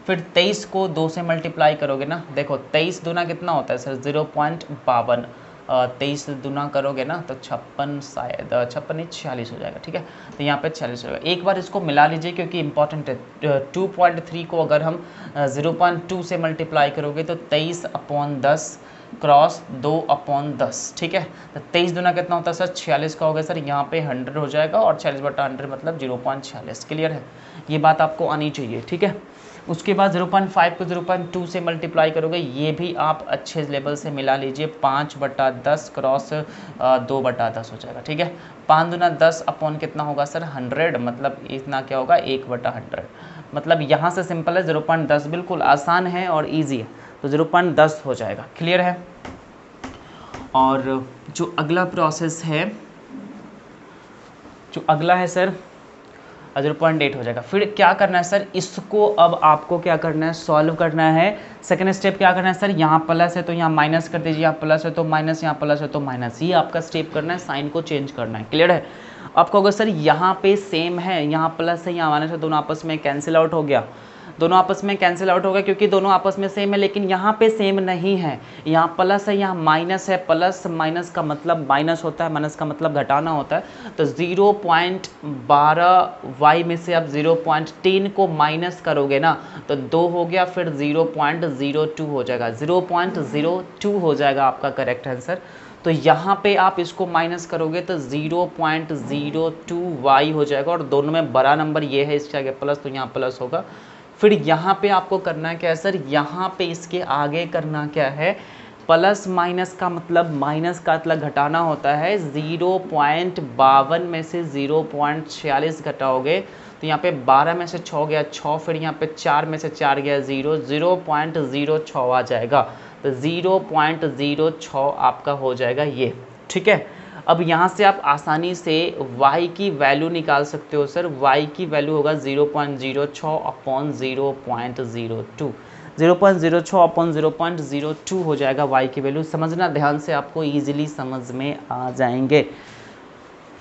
फिर 23 को 2 से मल्टीप्लाई करोगे ना, देखो 23 दूना कितना होता है सर? 0.52, 23 दूना करोगे ना तो 56, शायद 56 नहीं 46 हो जाएगा। ठीक है, तो यहाँ पे 46 होगा। एक बार इसको मिला लीजिए क्योंकि इंपॉर्टेंट है। 2.3 को अगर हम 0.2 से मल्टीप्लाई करोगे तो 23/10 क्रॉस 2/10। ठीक है, तो 23 दूना कितना होता है सर? 46 का होगा सर, यहाँ पे 100 हो जाएगा और 40/100 मतलब 0.46। क्लियर है? ये बात आपको आनी चाहिए। ठीक है, उसके बाद 0.5 को 0.2 से मल्टीप्लाई करोगे, ये भी आप अच्छे लेवल से मिला लीजिए, 5/10 क्रॉस 2/10 हो जाएगा। ठीक है, 5 दूना 10 अपॉन कितना होगा सर? 100, मतलब इतना क्या होगा? 1/100। मतलब यहाँ से सिंपल है, 0.10 बिल्कुल आसान है और ईजी है, तो 0.10 हो जाएगा। क्लियर है? और जो अगला प्रोसेस है, जो अगला है सर 0.8 हो जाएगा। फिर क्या करना है सर? इसको अब आपको क्या करना है? सॉल्व करना है। सेकंड स्टेप क्या करना है सर? यहाँ प्लस है तो यहाँ माइनस कर दीजिए, यहाँ प्लस है तो माइनस, यहाँ प्लस है तो माइनस, ये आपका स्टेप करना है, साइन को चेंज करना है। क्लियर है? आप कहोगे सर यहाँ पे सेम है, यहाँ प्लस है, यहाँ माइनस है, दोनों आपस में कैंसिल आउट हो गया। दोनों आपस में कैंसिल आउट हो गया क्योंकि दोनों आपस में सेम है, लेकिन यहाँ पे सेम नहीं है। यहाँ प्लस है, यहाँ माइनस है। प्लस माइनस का मतलब माइनस होता है, माइनस का मतलब घटाना होता है। तो 0.12y में से आप 0.10 को माइनस करोगे ना तो 2 हो गया, फिर 0.02 हो जाएगा, 0.02 हो जाएगा आपका करेक्ट आंसर। तो यहाँ पे आप इसको माइनस करोगे तो 0.02y हो जाएगा, और दोनों में बड़ा नंबर ये है, इसके आगे प्लस, तो यहाँ प्लस होगा। फिर यहाँ पे आपको करना है क्या है सर? यहाँ पे इसके आगे करना क्या है? प्लस माइनस का मतलब, माइनस का मतलब घटाना होता है। 0.52 में से 0.46 घटाओगे तो यहाँ पे 12 में से 6 गया 6, फिर यहाँ पे 4 में से 4 गया 0, 0.06 आ जाएगा। तो 0.06 आपका हो जाएगा ये। ठीक है, अब यहाँ से आप आसानी से y की वैल्यू निकाल सकते हो सर। y की वैल्यू होगा 0.06 अपॉन 0.02, 0.06 अपॉन 0.02 हो जाएगा y की वैल्यू। समझना ध्यान से, आपको इजीली समझ में आ जाएंगे।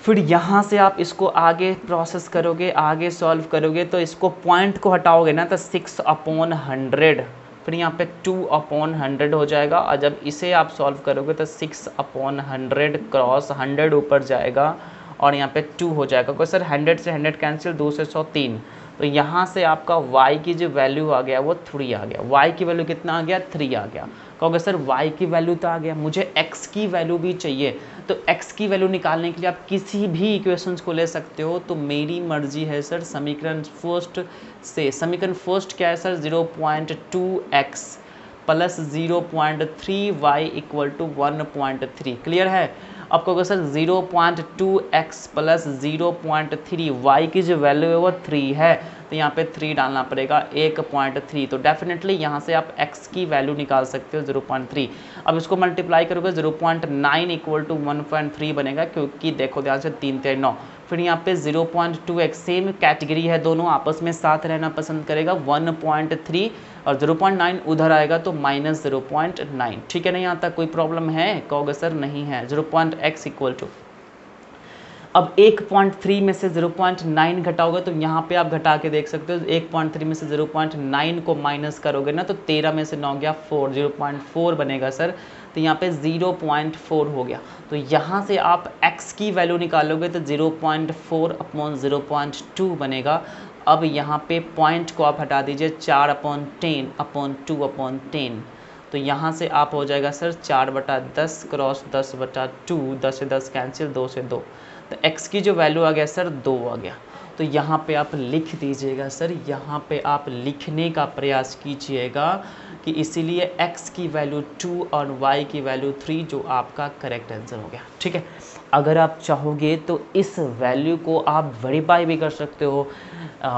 फिर यहाँ से आप इसको आगे प्रोसेस करोगे, आगे सॉल्व करोगे, तो इसको पॉइंट को हटाओगे ना तो 6/100, फिर यहाँ पे 2/100 हो जाएगा। और जब इसे आप सॉल्व करोगे तो 6/100 क्रॉस 100 ऊपर जाएगा और यहाँ पे 2 हो जाएगा। क्योंकि सर 100 से 100 कैंसिल, 2 से 100 3, तो यहाँ से आपका y की जो वैल्यू आ गया वो 3 आ गया। y की वैल्यू कितना आ गया? 3 आ गया। कहोगे सर y की वैल्यू तो आ गया, मुझे x की वैल्यू भी चाहिए। तो x की वैल्यू निकालने के लिए आप किसी भी इक्वेशंस को ले सकते हो। तो मेरी मर्जी है सर समीकरण फर्स्ट से। समीकरण फर्स्ट क्या है sir? 0.2x plus 0.3y equal to 1.3। Clear है? अब कहोगे सर 0.2x प्लस 0.3, y की जो वैल्यू है वो 3 है, तो यहाँ पे 3 डालना पड़ेगा, 1.3। तो डेफिनेटली यहाँ से आप x की वैल्यू निकाल सकते हो 0.3। अब इसको मल्टीप्लाई करोगे 0.9 इक्वल टू 1.3 बनेगा, क्योंकि देखो ध्यान से 3 3 9। फिर यहाँ पे 0.2x, सेम कैटेगरी है, दोनों आपस में साथ रहना पसंद करेगा, 1.3 और 0.9 उधर आएगा तो -0.9। ठीक है ना? यहाँ तक कोई प्रॉब्लम है? कहोगे सर नहीं है। 0.x इक्वल टू, अब 1.3 में से 0.9 घटाओगे तो यहाँ पे आप घटा के देख सकते हो। 1.3 में से 0.9 को माइनस करोगे ना तो 13 में से 9 गया 4, 0.4 बनेगा सर। तो यहाँ पे 0.4 हो गया। तो यहाँ से आप x की वैल्यू निकालोगे तो 0.4/0.2 बनेगा। अब यहाँ पे पॉइंट को आप हटा दीजिए, 4/10/2/10। तो यहाँ से आप हो जाएगा सर 4/10 क्रॉस 10/2, 10 से 10 कैंसिल, 2 से 2। तो x की जो वैल्यू आ गया सर 2 आ गया। तो यहाँ पे आप लिख दीजिएगा सर, यहाँ पे आप लिखने का प्रयास कीजिएगा कि इसीलिए x की वैल्यू 2 और y की वैल्यू 3 जो आपका करेक्ट आंसर हो गया। ठीक है? अगर आप चाहोगे तो इस वैल्यू को आप वेरीफाई भी कर सकते हो।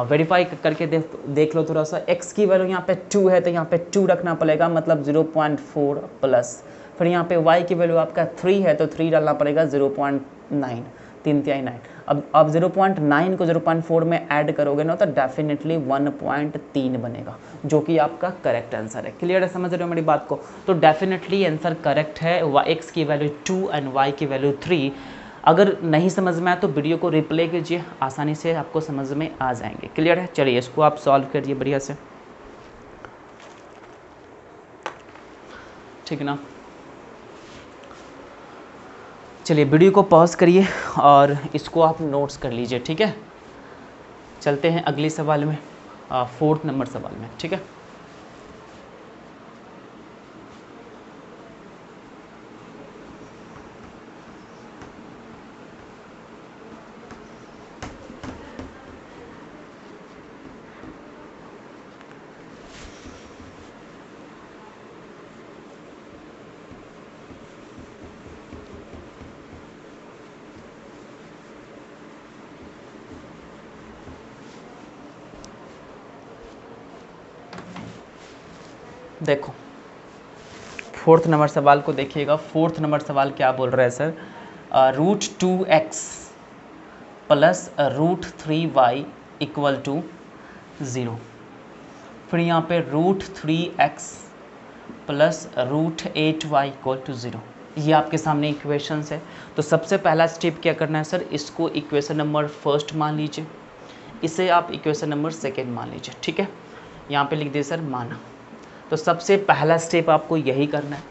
वेरीफाई करके देख लो थोड़ा सा। x की वैल्यू यहाँ पे 2 है तो यहाँ पे 2 रखना पड़ेगा, मतलब 0.4 प्लस। फिर यहाँ पे y की वैल्यू आपका 3 है तो 3 डालना पड़ेगा, 0.9, 3 3 9। अब 0.9 को 0.4 में ऐड करोगे ना तो डेफिनेटली 1.3 बनेगा, जो कि आपका करेक्ट आंसर है। क्लियर है? समझ रहे हो मेरी बात को? तो डेफिनेटली आंसर करेक्ट है। x की वैल्यू 2 एंड y की वैल्यू 3। अगर नहीं समझ में आया तो वीडियो को रिप्ले कीजिए, आसानी से आपको समझ में आ जाएंगे। क्लियर है? चलिए इसको आप सॉल्व करिए बढ़िया से। ठीक है ना? चलिए वीडियो को पॉज करिए और इसको आप नोट्स कर लीजिए। ठीक है? चलते हैं अगले सवाल में, 4th नंबर सवाल में। ठीक है? देखो 4th नंबर सवाल को देखिएगा। 4th नंबर सवाल क्या बोल रहा है sir? √2x plus √3y equal to 0। फिर यहाँ पे √3x plus √8y equal to 0। ये आपके सामने इक्वेशंस है। तो सबसे पहला स्टेप क्या करना है सर? इसको इक्वेशन नंबर फर्स्ट मान लीजिए, इसे आप इक्वेशन नंबर सेकेंड मान लीजिए। ठीक है? यहाँ पे लिख दिए सर माना। तो सबसे पहला स्टेप आपको यही करना है।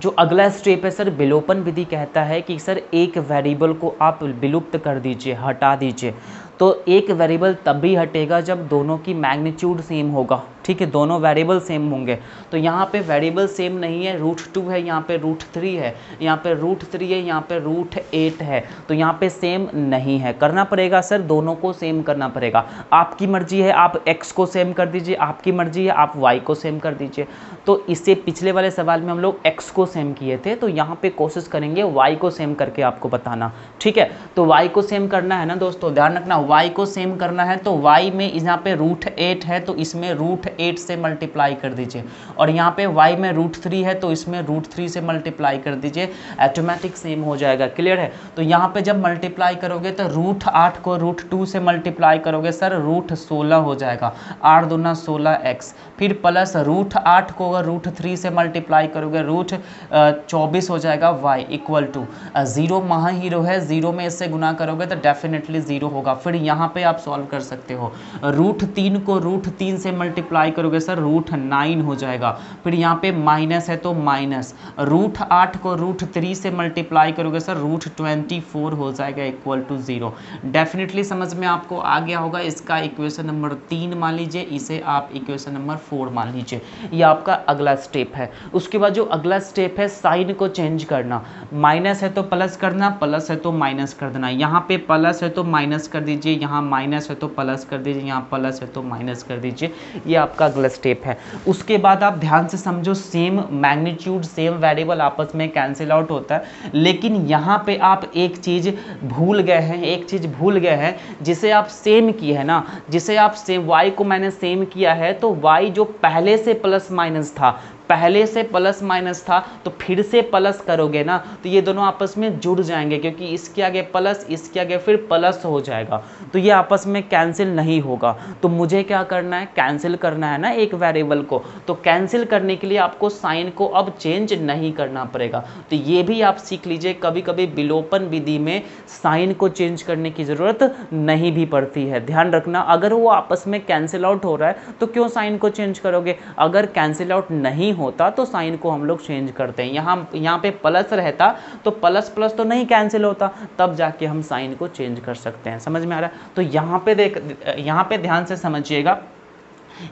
जो अगला स्टेप है सर, विलोपन विधि कहता है कि सर एक वेरिएबल को आप विलुप्त कर दीजिए, हटा दीजिए। तो एक वेरिएबल तभी हटेगा जब दोनों की मैग्नीट्यूड सेम होगा। ठीक है? दोनों वेरिएबल सेम होंगे। तो यहाँ पे वेरिएबल सेम नहीं है, √2 है, यहाँ पे √3 है, यहाँ पे √3 है, यहाँ पे √8 है। तो यहाँ पे सेम नहीं है, करना पड़ेगा सर दोनों को सेम करना पड़ेगा। आपकी मर्जी है, आप x को सेम कर दीजिए, आपकी मर्जी है आप y को सेम कर दीजिए। तो इससे पिछले वाले सवाल में हम लोग x को सेम किए थे, तो यहाँ पे कोशिश करेंगे y को सेम करके आपको बताना। ठीक है? तो y को सेम करना है ना दोस्तों, ध्यान रखना, y को सेम करना है। तो y में यहाँ पे √8 है तो इसमें √8 √8 से मल्टीप्लाई कर दीजिए, और यहाँ पे y में √3 है तो इसमें √3 से मल्टीप्लाई कर दीजिए, ऑटोमेटिक सेम हो जाएगा। क्लियर है? तो यहाँ पे जब मल्टीप्लाई करोगे तो √8 को √2 से मल्टीप्लाई करोगे सर √16 हो जाएगा, 8 दूना 16x, फिर प्लस √8 को अगर √3 से मल्टीप्लाई करोगे √24 हो जाएगा y इक्वल टू 0 महा हीरो है, 0 में इससे गुना करोगे तो डेफिनेटली 0 होगा। फिर यहाँ पे आप सॉल्व कर सकते हो, √3 को √3 से मल्टीप्लाई करोगे सर √9 हो जाएगा, फिर यहाँ पे माइनस है तो माइनस, √8 को √3 से मल्टीप्लाई करोगे सर √24 हो जाएगा इक्वल टू 0। डेफिनेटली समझ में आपको आ गया होगा। इसका इक्वेशन नंबर 3 मान लीजिए, इसे आप इक्वेशन नंबर 4 मान लीजिए। ये आपका अगला स्टेप है। उसके बाद जो अगला स्टेप है साइन को चेंज करना, माइनस है तो प्लस करना, प्लस है तो माइनस कर देना। यहाँ पे प्लस है तो माइनस कर दीजिए, यहाँ माइनस है तो प्लस कर दीजिए, यहाँ प्लस है तो माइनस कर दीजिए। ये आपका अगला स्टेप है। उसके बाद आप ध्यान से समझो, सेम मैग्नीट्यूड सेम वेरिएबल आपस में कैंसिल आउट होता है, लेकिन यहाँ पे आप एक चीज़ भूल गए हैं, एक चीज़ भूल गए हैं जिसे आप सेम किए हैं ना, जिसे आप सेम y को मैंने सेम किया है, तो y जो पहले से प्लस माइनस था, पहले से प्लस माइनस था, तो फिर से प्लस करोगे ना तो ये दोनों आपस में जुड़ जाएंगे, क्योंकि इसके आगे प्लस, इसके आगे फिर प्लस हो जाएगा, तो ये आपस में कैंसिल नहीं होगा। तो मुझे क्या करना है, कैंसिल करना है ना एक वेरिएबल को, तो कैंसिल करने के लिए आपको साइन को अब चेंज नहीं करना पड़ेगा। तो ये भी आप सीख लीजिए, कभी कभी विलोपन विधि में साइन को चेंज करने की ज़रूरत नहीं भी पड़ती है। ध्यान रखना, अगर वो आपस में कैंसिल आउट हो रहा है तो क्यों साइन को चेंज करोगे, अगर कैंसिल आउट नहीं होता तो साइन को हम लोग चेंज करते हैं। यहाँ पे प्लस रहता तो प्लस प्लस तो नहीं कैंसिल होता, तब जाके हम साइन को चेंज कर सकते हैं। समझ में आ रहा है? तो यहाँ पे ध्यान से समझिएगा,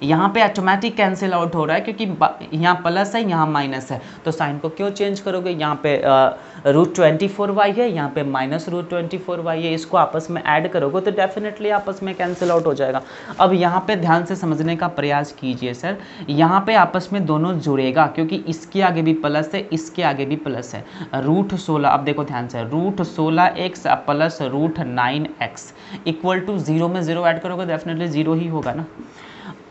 यहाँ पे ऑटोमेटिक कैंसिल आउट हो रहा है, क्योंकि यहाँ प्लस है यहाँ माइनस है, तो साइन को क्यों चेंज करोगे। यहाँ पे √24y है, यहाँ पे माइनस √24y है, इसको आपस में ऐड करोगे तो डेफिनेटली आपस में कैंसिल आउट हो जाएगा। अब यहाँ पे ध्यान से समझने का प्रयास कीजिए सर, यहाँ पे आपस में दोनों जुड़ेगा, क्योंकि इसके आगे भी प्लस है, इसके आगे भी प्लस है। √16, अब देखो ध्यान से, √16x plus √9x equal to 0 में 0 ऐड करोगे डेफिनेटली 0 ही होगा ना।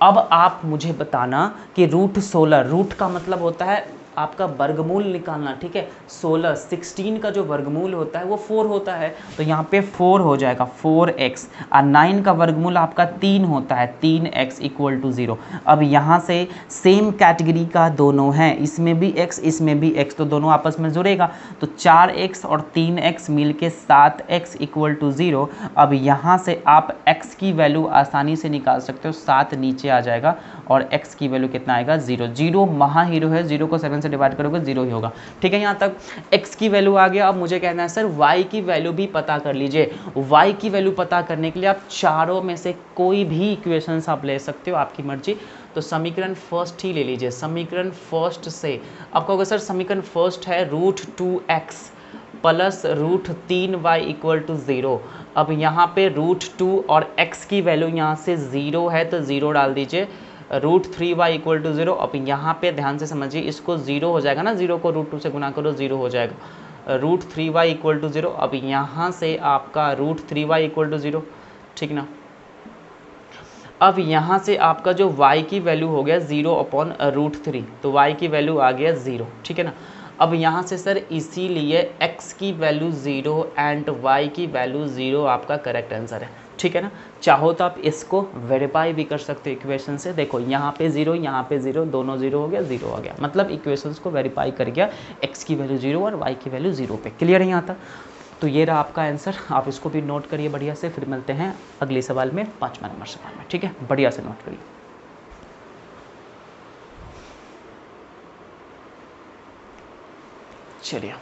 अब आप मुझे बताना कि √16, रूट का मतलब होता है आपका वर्गमूल निकालना, ठीक है। 16 का जो वर्गमूल होता है वो 4 होता है, तो यहाँ पे 4 हो जाएगा 4x, और 9 का वर्गमूल आपका 3 होता है, 3x इक्वल टू 0। अब यहाँ से सेम कैटेगरी का दोनों हैं, इसमें भी x इसमें भी x, तो दोनों आपस में जुड़ेगा, तो 4x और 3x मिल के 7x इक्वल टू 0। अब यहाँ से आप x की वैल्यू आसानी से निकाल सकते हो, 7 नीचे आ जाएगा और x की वैल्यू कितना आएगा 0। 0 महा हीरो है, 0 को 7 से डिवाइड करोगे 0 ही होगा, ठीक है। यहाँ तक x की वैल्यू आ गया। अब मुझे कहना है सर y की वैल्यू भी पता कर लीजिए। y की वैल्यू पता करने के लिए आप चारों में से कोई भी इक्वेशंस आप ले सकते हो, आपकी मर्जी। तो समीकरण फर्स्ट ही ले लीजिए। समीकरण फर्स्ट से आपको होगा सर, समीकरण फर्स्ट है √2x plus √3y equal to 0। अब यहाँ पे √2 और x की वैल्यू यहाँ से 0 है तो 0 डाल दीजिए, √3y इक्वल टू 0। अब यहाँ पे ध्यान से समझिए, इसको 0 हो जाएगा ना, 0 को √2 से गुना करो 0 हो जाएगा, √3y इक्वल टू 0। अब यहाँ से आपका √3y इक्वल टू 0, ठीक ना। अब यहाँ से आपका जो y की वैल्यू हो गया 0/√3, तो y की वैल्यू आ गया 0, ठीक है ना। अब यहाँ से सर इसीलिए x की वैल्यू 0 एंड y की वैल्यू 0 आपका करेक्ट आंसर है, ठीक है ना। चाहो तो आप इसको वेरीफाई भी कर सकते हो इक्वेशन से। देखो यहाँ पे 0, यहाँ पे 0, दोनों 0 हो गया, 0 हो गया, मतलब इक्वेशंस को वेरीफाई कर गया, x की वैल्यू 0 और y की वैल्यू 0 पे। क्लियर है यहाँ तक? तो ये रहा आपका आंसर, आप इसको भी नोट करिए बढ़िया से। फिर मिलते हैं अगले सवाल में, 5वां नंबर सवाल में, ठीक है। बढ़िया से नोट करिए। चलिए,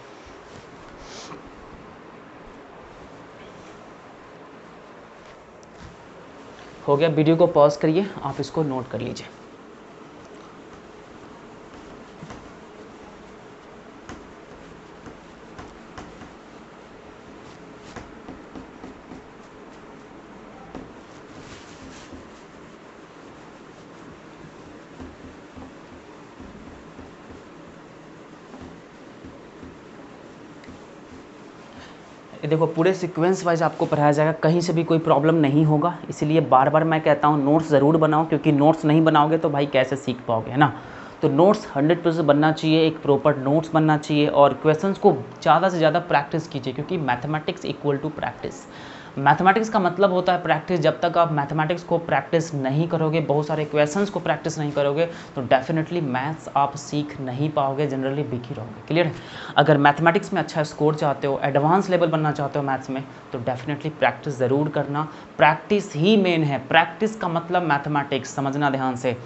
हो गया। वीडियो को पॉज करिए, आप इसको नोट कर लीजिए। ये देखो पूरे सीक्वेंस वाइज आपको पढ़ाया जाएगा, कहीं से भी कोई प्रॉब्लम नहीं होगा। इसीलिए बार बार मैं कहता हूँ नोट्स ज़रूर बनाओ, क्योंकि नोट्स नहीं बनाओगे तो भाई कैसे सीख पाओगे, है ना। तो नोट्स 100% बनना चाहिए, एक प्रॉपर नोट्स बनना चाहिए, और क्वेश्चंस को ज़्यादा से ज़्यादा प्रैक्टिस कीजिए, क्योंकि mathematics equal to practice. Mathematics का मतलब होता है प्रैक्टिस। जब तक आप मैथमेटिक्स को प्रैक्टिस नहीं करोगे, बहुत सारे क्वेश्चंस को प्रैक्टिस नहीं करोगे, तो डेफिनेटली मैथ्स आप सीख नहीं पाओगे, जनरली वीक ही रहोगे। क्लियर है। अगर मैथमेटिक्स में अच्छा स्कोर चाहते हो, एडवांस लेवल बनना चाहते हो मैथ्स में, तो डेफिनेटली प्रैक्टिस ज़रूर करना। प्रैक्टिस ही मेन है। प्रैक्टिस का मतलब मैथमेटिक्स, समझना ध्यान से।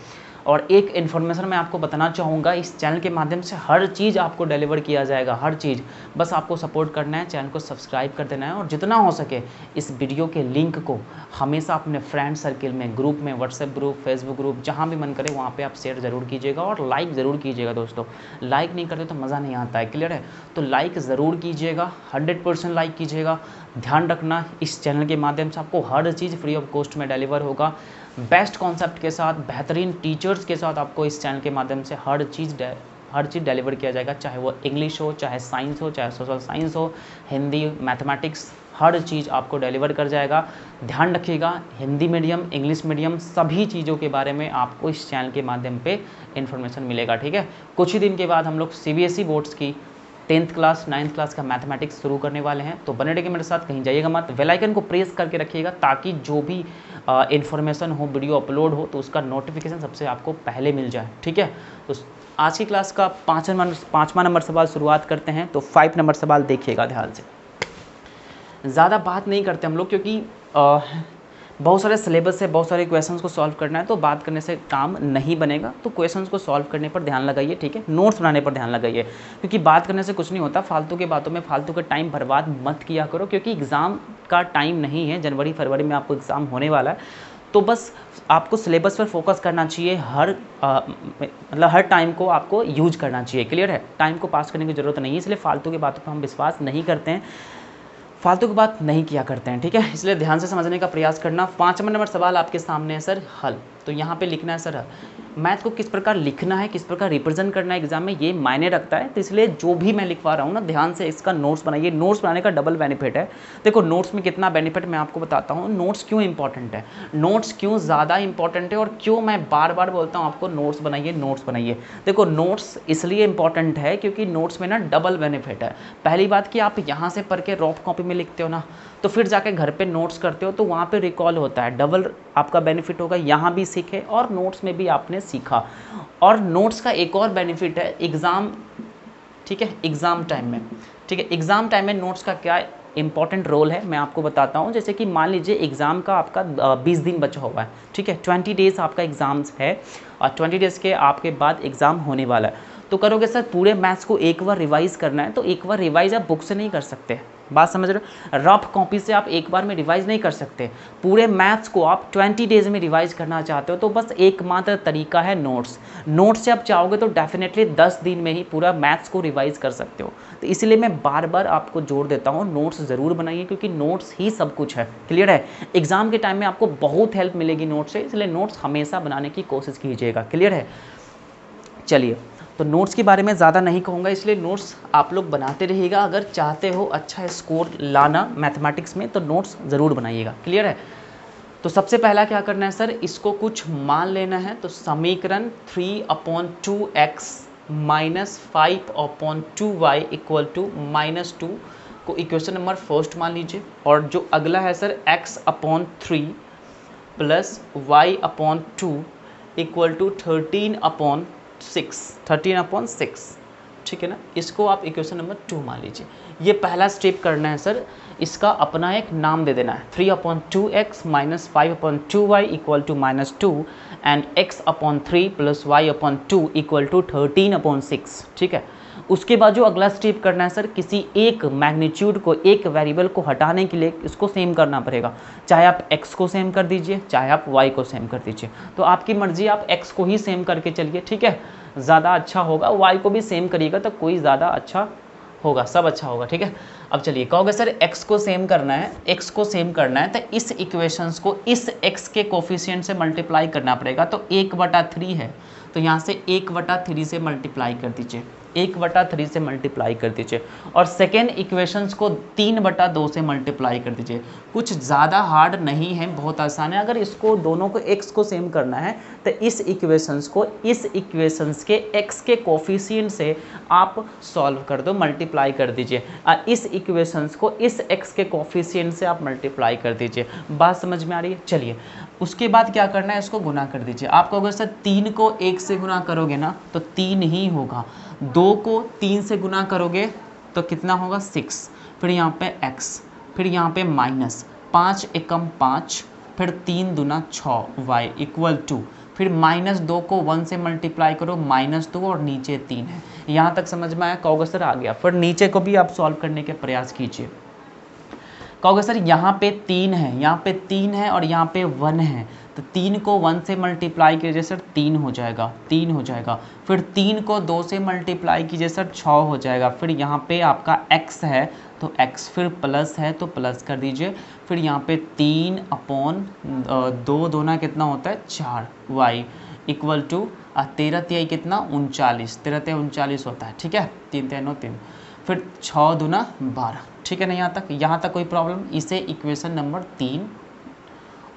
और एक इन्फॉर्मेशन मैं आपको बताना चाहूँगा, इस चैनल के माध्यम से हर चीज़ आपको डिलीवर किया जाएगा, हर चीज़। बस आपको सपोर्ट करना है, चैनल को सब्सक्राइब कर देना है, और जितना हो सके इस वीडियो के लिंक को हमेशा अपने फ्रेंड सर्किल में, ग्रुप में, व्हाट्सएप ग्रुप, फेसबुक ग्रुप, जहाँ भी मन करे वहाँ पे आप शेयर ज़रूर कीजिएगा, और लाइक ज़रूर कीजिएगा दोस्तों। लाइक नहीं करते तो मज़ा नहीं आता है। क्लियर है। तो लाइक ज़रूर कीजिएगा, 100% लाइक कीजिएगा। ध्यान रखना, इस चैनल के माध्यम से आपको हर चीज़ फ्री ऑफ कॉस्ट में डिलीवर होगा, बेस्ट कॉन्सेप्ट के साथ, बेहतरीन टीचर्स के साथ आपको इस चैनल के माध्यम से हर चीज़ डिलीवर किया जाएगा, चाहे वो इंग्लिश हो, चाहे साइंस हो, चाहे सोशल साइंस हो, हिंदी, मैथमेटिक्स, हर चीज़ आपको डिलीवर कर जाएगा। ध्यान रखिएगा, हिंदी मीडियम, इंग्लिश मीडियम, सभी चीज़ों के बारे में आपको इस चैनल के माध्यम पे इन्फॉर्मेशन मिलेगा। ठीक है। कुछ ही दिन के बाद हम लोग CBSE बोर्ड्स की 10th क्लास 9th क्लास का मैथमेटिक्स शुरू करने वाले हैं, तो बने रहिए मेरे साथ, कहीं जाइएगा मत। बेल आइकन को प्रेस करके रखिएगा, ताकि जो भी इन्फॉर्मेशन हो, वीडियो अपलोड हो, तो उसका नोटिफिकेशन सबसे आपको पहले मिल जाए। ठीक है। तो आज की क्लास का 5वां नंबर सवाल शुरुआत करते हैं। तो 5 नंबर सवाल देखिएगा ध्यान से। ज़्यादा बात नहीं करते हम लोग, क्योंकि बहुत सारे सिलेबस से बहुत सारे क्वेश्चंस को सॉल्व करना है, तो बात करने से काम नहीं बनेगा। तो क्वेश्चंस को सॉल्व करने पर ध्यान लगाइए, ठीक है। नोट्स बनाने पर ध्यान लगाइए, क्योंकि बात करने से कुछ नहीं होता। फालतू के बातों में फालतू का टाइम बर्बाद मत किया करो, क्योंकि एग्ज़ाम का टाइम नहीं है। जनवरी फरवरी में आपको एग्ज़ाम होने वाला है, तो बस आपको सिलेबस पर फोकस करना चाहिए। मतलब हर टाइम को आपको यूज करना चाहिए। क्लियर है। टाइम को पास करने की ज़रूरत नहीं है, इसलिए फालतू की बातों पर हम विश्वास नहीं करते हैं, फालतू की बात नहीं किया करते हैं। ठीक है। इसलिए ध्यान से समझने का प्रयास करना। 5वां नंबर सवाल आपके सामने है सर, हल। तो यहाँ पे लिखना है सर, मैथ को किस प्रकार लिखना है, किस प्रकार रिप्रेजेंट करना है एग्जाम में, ये मायने रखता है। तो इसलिए जो भी मैं लिखवा रहा हूँ ना, ध्यान से इसका नोट्स बनाइए। नोट्स बनाने का डबल बेनिफिट है। देखो नोट्स में कितना बेनिफिट मैं आपको बताता हूँ। नोट्स क्यों इंपॉर्टेंट है, नोट्स क्यों ज़्यादा इंपॉर्टेंट है, और क्यों मैं बार बार बोलता हूँ आपको नोट्स बनाइए, नोट्स बनाइए। देखो नोट्स इसलिए इंपॉर्टेंट है क्योंकि नोट्स में ना डबल बेनिफिट है। पहली बात कि आप यहाँ से पढ़ के रफ कॉपी में लिखते हो ना, तो फिर जाके घर पे नोट्स करते हो, तो वहाँ पे रिकॉल होता है। डबल आपका बेनिफिट होगा, यहाँ भी सीखे और नोट्स में भी आपने सीखा। और नोट्स का एक और बेनिफिट है एग्ज़ाम, ठीक है, एग्ज़ाम टाइम में। ठीक है। एग्ज़ाम टाइम में नोट्स का क्या इंपॉर्टेंट रोल है मैं आपको बताता हूँ। जैसे कि मान लीजिए एग्ज़ाम का आपका 20 दिन बचा हुआ है, ठीक है, 20 डेज़ आपका एग्ज़ाम्स है, और 20 डेज़ के आपके बाद एग्ज़ाम होने वाला है। तो करोगे सर पूरे मैथ्स को एक बार रिवाइज़ करना है, तो एक बार रिवाइज़ आप बुक से नहीं कर सकते। बात समझ रहे हो। रफ कॉपी से आप एक बार में रिवाइज़ नहीं कर सकते। पूरे मैथ्स को आप 20 डेज़ में रिवाइज़ करना चाहते हो, तो बस एकमात्र तरीका है नोट्स। नोट्स से आप चाहोगे तो डेफिनेटली 10 दिन में ही पूरा मैथ्स को रिवाइज़ कर सकते हो। तो इसलिए मैं बार बार आपको जोर देता हूँ, नोट्स ज़रूर बनाइए, क्योंकि नोट्स ही सब कुछ है। क्लियर है। एग्ज़ाम के टाइम में आपको बहुत हेल्प मिलेगी नोट्स से, इसलिए नोट्स हमेशा बनाने की कोशिश कीजिएगा। क्लियर है। चलिए, तो नोट्स के बारे में ज़्यादा नहीं कहूँगा, इसलिए नोट्स आप लोग बनाते रहिएगा। अगर चाहते हो अच्छा स्कोर लाना मैथमेटिक्स में, तो नोट्स ज़रूर बनाइएगा। क्लियर है। तो सबसे पहला क्या करना है सर, इसको कुछ मान लेना है। तो समीकरण 3/2x - 5/2y = -2 को इक्वेशन नंबर फर्स्ट मान लीजिए। और जो अगला है सर x/3 + y/2 = 13/6, ठीक है ना। इसको आप इक्वेशन नंबर 2 मान लीजिए। ये पहला स्टेप करना है सर, इसका अपना एक नाम दे देना है। 3/2x - 5/2y = -2 and x/3 + y/2 = 13/6, ठीक है। उसके बाद जो अगला स्टेप करना है सर, किसी एक मैग्नीट्यूड को, एक वेरिएबल को हटाने के लिए इसको सेम करना पड़ेगा। चाहे आप x को सेम कर दीजिए, चाहे आप y को सेम कर दीजिए, तो आपकी मर्जी, आप x को ही सेम करके चलिए, ठीक है, ज़्यादा अच्छा होगा। y को भी सेम करिएगा तो कोई ज़्यादा अच्छा होगा, सब अच्छा होगा, ठीक है। अब चलिए, कहोगे सर x को सेम करना है, x को सेम करना है, तो इस इक्वेशंस को इस x के कोफिशिएंट से मल्टीप्लाई करना पड़ेगा। तो 1/3 है, तो यहाँ से 1/3 से मल्टीप्लाई कर दीजिए, 1/3 से मल्टीप्लाई कर दीजिए, और सेकेंड इक्वेशंस को 3/2 से मल्टीप्लाई कर दीजिए। कुछ ज़्यादा हार्ड नहीं है, बहुत आसान है। अगर इसको दोनों को x को सेम करना है तो इस इक्वेशंस को इस इक्वेशंस के x के कोफिशिएंट से आप सॉल्व कर दो, मल्टीप्लाई कर दीजिए। इस इक्वेशंस को इस x के कोफिशिएंट से आप मल्टीप्लाई कर दीजिए। बात समझ में आ रही है? चलिए, उसके बाद क्या करना है, इसको गुना कर दीजिए। आप कहोगे सर 3 को 1 से गुना करोगे ना तो 3 ही होगा, 2 को 3 से गुना करोगे तो कितना होगा 6, फिर यहाँ पे x, फिर यहाँ पे माइनस 5 एकम 5, फिर 3 दूना 6 y इक्वल टू, फिर -2 को 1 से मल्टीप्लाई करो -2 और नीचे 3 है। यहाँ तक समझ में आया? कहोगे सर आ गया। फिर नीचे को भी आप सॉल्व करने के प्रयास कीजिए। कहोगे सर यहाँ पे 3 है, यहाँ पे 3 है और यहाँ पे 1 है, तो 3 को 1 से मल्टीप्लाई कीजिए सर 3 हो जाएगा, 3 हो जाएगा। फिर 3 को 2 से मल्टीप्लाई कीजिए सर 6 हो जाएगा। फिर यहाँ पे आपका x है तो x, फिर प्लस है तो प्लस कर दीजिए। फिर यहाँ पे 3/2 दूना कितना होता है 4 y इक्वल टू 13 तिहाई कितना 39, 13 तिहाई 39 होता है, ठीक है, 3 3 9 3, फिर 6 दूना 12, ठीक है ना? यहाँ तक कोई प्रॉब्लम? इसे इक्वेशन नंबर 3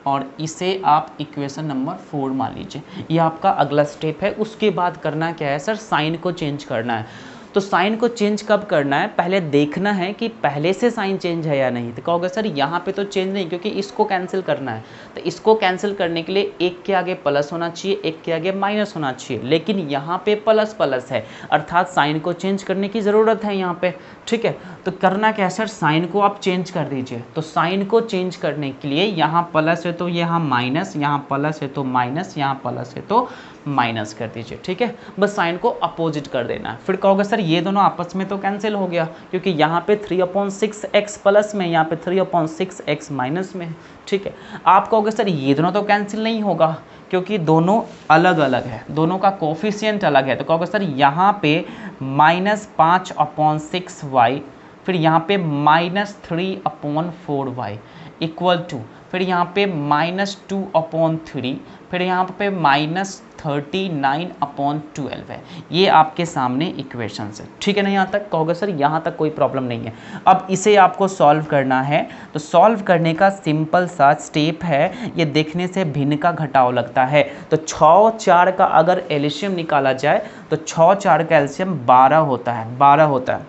और इसे आप इक्वेशन नंबर 4 मान लीजिए। ये आपका अगला स्टेप है। उसके बाद करना क्या है सर, साइन को चेंज करना है। तो साइन को चेंज कब करना है, पहले देखना है कि पहले से साइन चेंज है या नहीं। तो कहोगे सर यहाँ पे तो चेंज नहीं, क्योंकि इसको कैंसिल करना है। तो इसको कैंसिल करने के लिए एक के आगे प्लस होना चाहिए, एक के आगे माइनस होना चाहिए, लेकिन यहाँ पे प्लस प्लस है, अर्थात साइन को चेंज करने की ज़रूरत है यहाँ पे, ठीक है। तो करना क्या है सर, साइन को आप चेंज कर दीजिए। तो साइन को चेंज करने के लिए यहाँ प्लस है तो यहाँ माइनस, यहाँ प्लस है तो माइनस, यहाँ प्लस है तो माइनस कर दीजिए, ठीक है। बस साइन को अपोजिट कर देना है। फिर कहोगे सर ये दोनों आपस में तो कैंसिल हो गया, क्योंकि यहाँ पे 3/6x प्लस में, यहाँ पे 3/6x माइनस में है, ठीक है। आप कहोगे सर ये दोनों तो कैंसिल नहीं होगा, क्योंकि दोनों अलग अलग है, दोनों का कोफिशिएंट अलग है। तो कहोगे सर यहाँ पे -5/6y, फिर यहाँ पे -3/4y इक्वल टू, फिर यहाँ पे -2/3, फिर यहाँ पे -39/12 है। ये आपके सामने इक्वेशंस है, ठीक है ना? यहाँ तक कहोगे सर यहाँ तक कोई प्रॉब्लम नहीं है। अब इसे आपको सॉल्व करना है। तो सॉल्व करने का सिंपल सा स्टेप है, ये देखने से भिन्न का घटाव लगता है। तो 6 4 का अगर एलसीएम निकाला जाए तो 6 4 का एलसीएम 12 होता है, 12 होता है।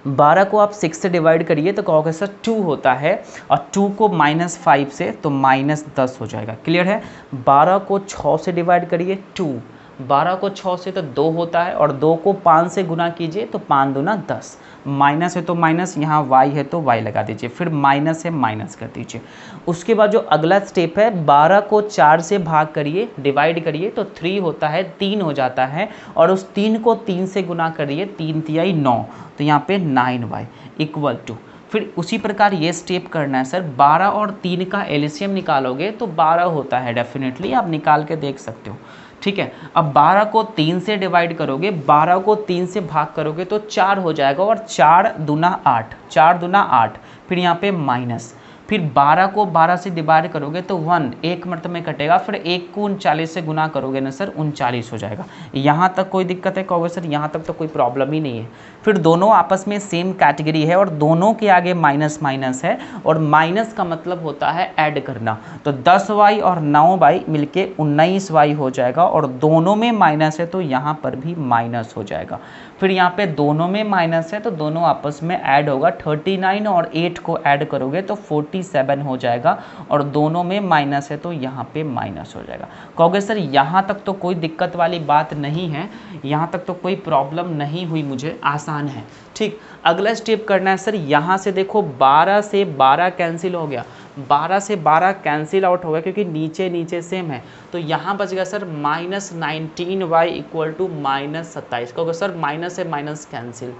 12 को आप 6 से डिवाइड करिए तो कहोगे सर 2 होता है, और 2 को -5 से तो -10 हो जाएगा। क्लियर है? 12 को 6 से डिवाइड करिए 2, 12 को 6 से तो 2 होता है, और 2 को 5 से गुना कीजिए तो 5 दूना 10, माइनस है तो माइनस, यहाँ y है तो y लगा दीजिए, फिर माइनस है माइनस कर दीजिए। उसके बाद जो अगला स्टेप है, 12 को 4 से भाग करिए, डिवाइड करिए तो 3 होता है, 3 हो जाता है, और उस 3 को 3 से गुना करिए, 3 तिहाई 9, तो यहाँ पे 9y इक्वल टू, फिर उसी प्रकार ये स्टेप करना है सर। 12 और 3 का एलसीएम निकालोगे तो 12 होता है, डेफिनेटली आप निकाल के देख सकते हो, ठीक है। अब 12 को 3 से डिवाइड करोगे, 12 को 3 से भाग करोगे तो 4 हो जाएगा, और 4 दूना 8, 4 दूना 8, फिर यहाँ पे माइनस, फिर 12 को 12 से डिवाइड करोगे तो 1 एक मर्तबे में कटेगा, फिर 1 को 39 से गुना करोगे ना सर 39 हो जाएगा। यहाँ तक कोई दिक्कत है? कहोगे सर यहाँ तक तो कोई प्रॉब्लम ही नहीं है। फिर दोनों आपस में सेम कैटेगरी है, और दोनों के आगे माइनस माइनस है, और माइनस का मतलब होता है ऐड करना। तो 10y और 9y मिलके 19y हो जाएगा, और दोनों में माइनस है तो यहाँ पर भी माइनस हो जाएगा। फिर यहाँ पे दोनों में माइनस है तो दोनों आपस में ऐड होगा, 39 और 8 को ऐड करोगे तो 47 हो जाएगा, और दोनों में माइनस है तो यहाँ पे माइनस हो जाएगा। कहोगे सर यहाँ तक तो कोई दिक्कत वाली बात नहीं है, यहाँ तक तो कोई प्रॉब्लम नहीं हुई मुझे, आसान है, ठीक। अगला स्टेप करना है सर, यहाँ से देखो 12 से 12 कैंसिल हो गया, 12 से 12 कैंसिल आउट हो गया, क्योंकि नीचे नीचे सेम है, तो यहाँ बच गया सर -19y इक्वल टू -27। कहोगे सर माइनस से माइनस कैंसिल,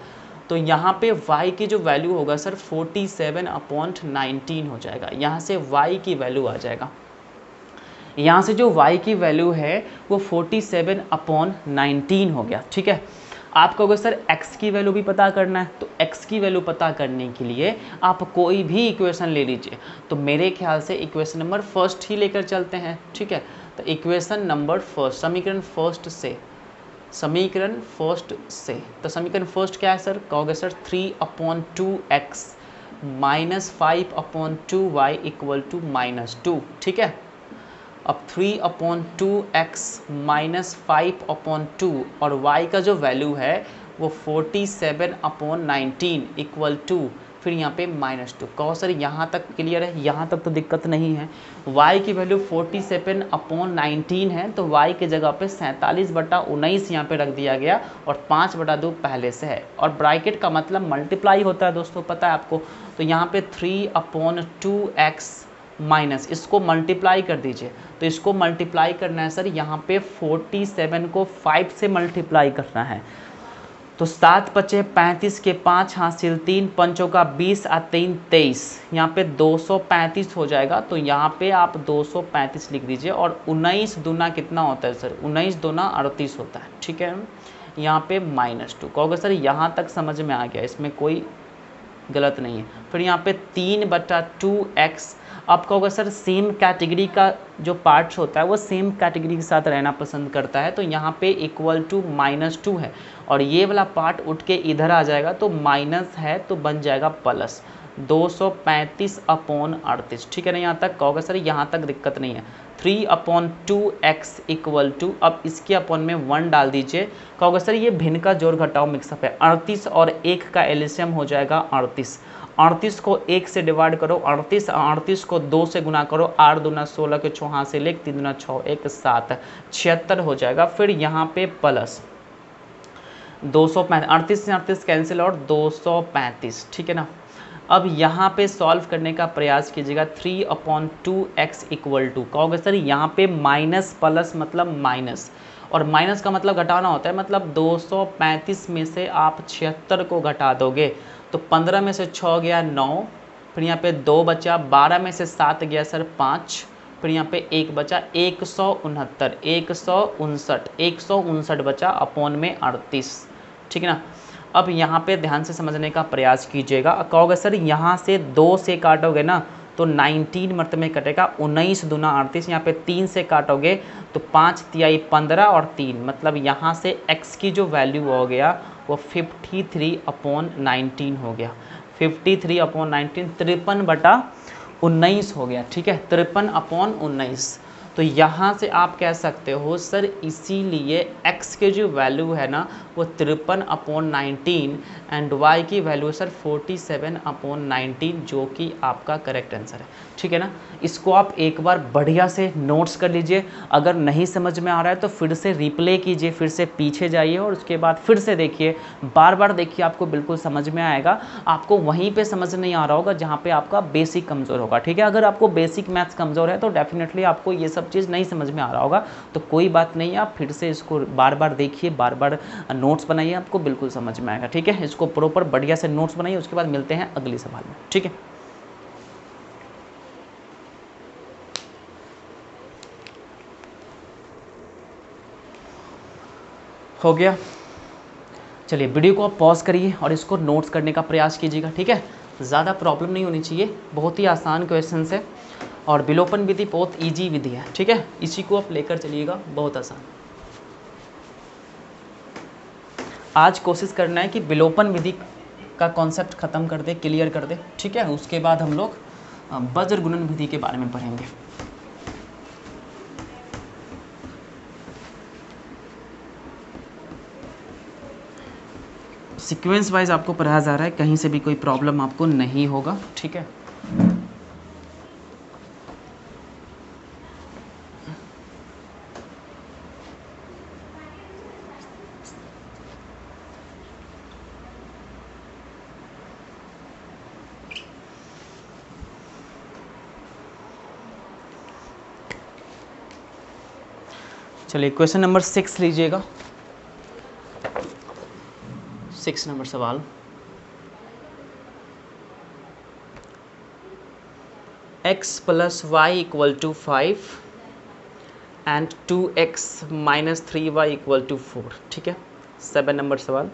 तो यहाँ पे y की जो वैल्यू होगा सर 47/19 हो जाएगा। यहाँ से y की वैल्यू आ जाएगा, यहाँ से जो y की वैल्यू है वो 47/19 हो गया, ठीक है। आप कहोगे सर x की वैल्यू भी पता करना है, तो x की वैल्यू पता करने के लिए आप कोई भी इक्वेशन ले लीजिए। तो मेरे ख्याल से इक्वेशन नंबर फर्स्ट ही लेकर चलते हैं, ठीक है। तो इक्वेशन नंबर फर्स्ट, समीकरण फर्स्ट से, समीकरण फर्स्ट से, तो समीकरण फर्स्ट क्या है सर, कहोगे sir 3/2x minus 5/2y equal to -2, ठीक है। अब 3/2x माइनस 5/2 और y का जो वैल्यू है वो 47/19 इक्वल टू, फिर यहाँ पे -2। कहो सर यहाँ तक क्लियर है, यहाँ तक तो दिक्कत नहीं है। y की वैल्यू 47/19 है, तो y की जगह पे 47/19 यहाँ पे रख दिया गया और 5/2 पहले से है, और ब्रैकेट का मतलब मल्टीप्लाई होता है दोस्तों, पता है आपको। तो यहाँ पे 3/2x माइनस, इसको मल्टीप्लाई कर दीजिए, तो इसको मल्टीप्लाई करना है सर, यहाँ पे 47 को 5 से मल्टीप्लाई करना है, तो 7 पचे 35 के 5 हासिल 3 पंचों का 20 और 3 23, यहाँ पे 235 हो जाएगा। तो यहाँ पे आप 235 लिख दीजिए, और 19 दूना कितना होता है सर, 19 दूना 38 होता है, ठीक है। यहाँ पे -2, कहोगे सर यहाँ तक समझ में आ गया, इसमें कोई गलत नहीं है। फिर यहाँ पे 3/2x, आप कहोगे सर सेम कैटेगरी का जो पार्ट्स होता है वो सेम कैटेगरी के साथ रहना पसंद करता है, तो यहाँ पे इक्वल टू -2 है, और ये वाला पार्ट उठ के इधर आ जाएगा, तो माइनस है तो बन जाएगा प्लस 235/38, ठीक है ना। यहाँ तक कहोगे सर यहाँ तक दिक्कत नहीं है। 3/2x इक्वल टू, अब इसके अपॉन में 1 डाल दीजिए, कहोगे सर ये भिन्न का जोड़ घटाओ मिक्सअप है, 38 और 1 का एलसीएम हो जाएगा 38, 38 को 1 से डिवाइड करो, 38 को 2 से गुना करो, 8 दूना 16 के 6 हासिल 1, 3 दूना 6 1 7, 76 हो जाएगा। फिर यहाँ पे प्लस 235, 38 से 38 कैंसिल और 235, ठीक है ना। अब यहाँ पे सॉल्व करने का प्रयास कीजिएगा। 3/2x इक्वल टू, कहोगे सर यहाँ पे माइनस प्लस मतलब माइनस, और माइनस का मतलब घटाना होता है, मतलब 235 में से आप 76 को घटा दोगे, तो 15 में से 6 गया 9, फिर यहाँ पे 2 बचा, 12 में से 7 गया सर 5, फिर यहाँ पे 1 बचा, 159 बचा अपॉन में 38, ठीक है ना। अब यहाँ पे ध्यान से समझने का प्रयास कीजिएगा। कहोगे सर यहाँ से 2 से काटोगे ना तो 19 मरतबे में कटेगा, 19 दूना 38, यहाँ पे 3 से काटोगे तो 5 तिहाई 15 और 3, मतलब यहाँ से x की जो वैल्यू हो गया वो 53/19 हो गया, 53/19, 53/19 हो गया, ठीक है, 53/19। तो यहाँ से आप कह सकते हो सर इसीलिए x के जो वैल्यू है ना वो 53/19 एंड y की वैल्यू सर 47/19, जो कि आपका करेक्ट आंसर है, ठीक है ना। इसको आप एक बार बढ़िया से नोट्स कर लीजिए, अगर नहीं समझ में आ रहा है तो फिर से रिप्ले कीजिए, फिर से पीछे जाइए और उसके बाद फिर से देखिए, बार बार देखिए, आपको बिल्कुल समझ में आएगा। आपको वहीं पे समझ नहीं आ रहा होगा जहाँ पे आपका बेसिक कमज़ोर होगा, ठीक है। अगर आपको बेसिक मैथ्स कमज़ोर है तो डेफिनेटली आपको ये सब चीज़ नहीं समझ में आ रहा होगा, तो कोई बात नहीं है, आप फिर से इसको बार बार देखिए, बार बार नोट्स बनाइए, आपको बिल्कुल समझ में आएगा, ठीक है। इसको प्रॉपर बढ़िया से नोट्स बनाइए, उसके बाद मिलते हैं अगले सवाल में, ठीक है। हो गया, चलिए वीडियो को आप पॉज करिए और इसको नोट्स करने का प्रयास कीजिएगा, ठीक है। ज़्यादा प्रॉब्लम नहीं होनी चाहिए, बहुत ही आसान क्वेश्चन है, और विलोपन विधि बहुत इजी विधि है, ठीक है। इसी को आप लेकर चलिएगा, बहुत आसान। आज कोशिश करना है कि विलोपन विधि का कॉन्सेप्ट ख़त्म कर दे, क्लियर कर दे, ठीक है। उसके बाद हम लोग वज्र गुणन विधि के बारे में पढ़ेंगे। सीक्वेंस वाइज आपको पढ़ाया जा रहा है, कहीं से भी कोई प्रॉब्लम आपको नहीं होगा, ठीक है। चलिए क्वेश्चन नंबर 6 लीजिएगा, 6 नंबर सवाल। x + y = 5 and 2x - 3y = 4, ठीक है। 7 नंबर सवाल।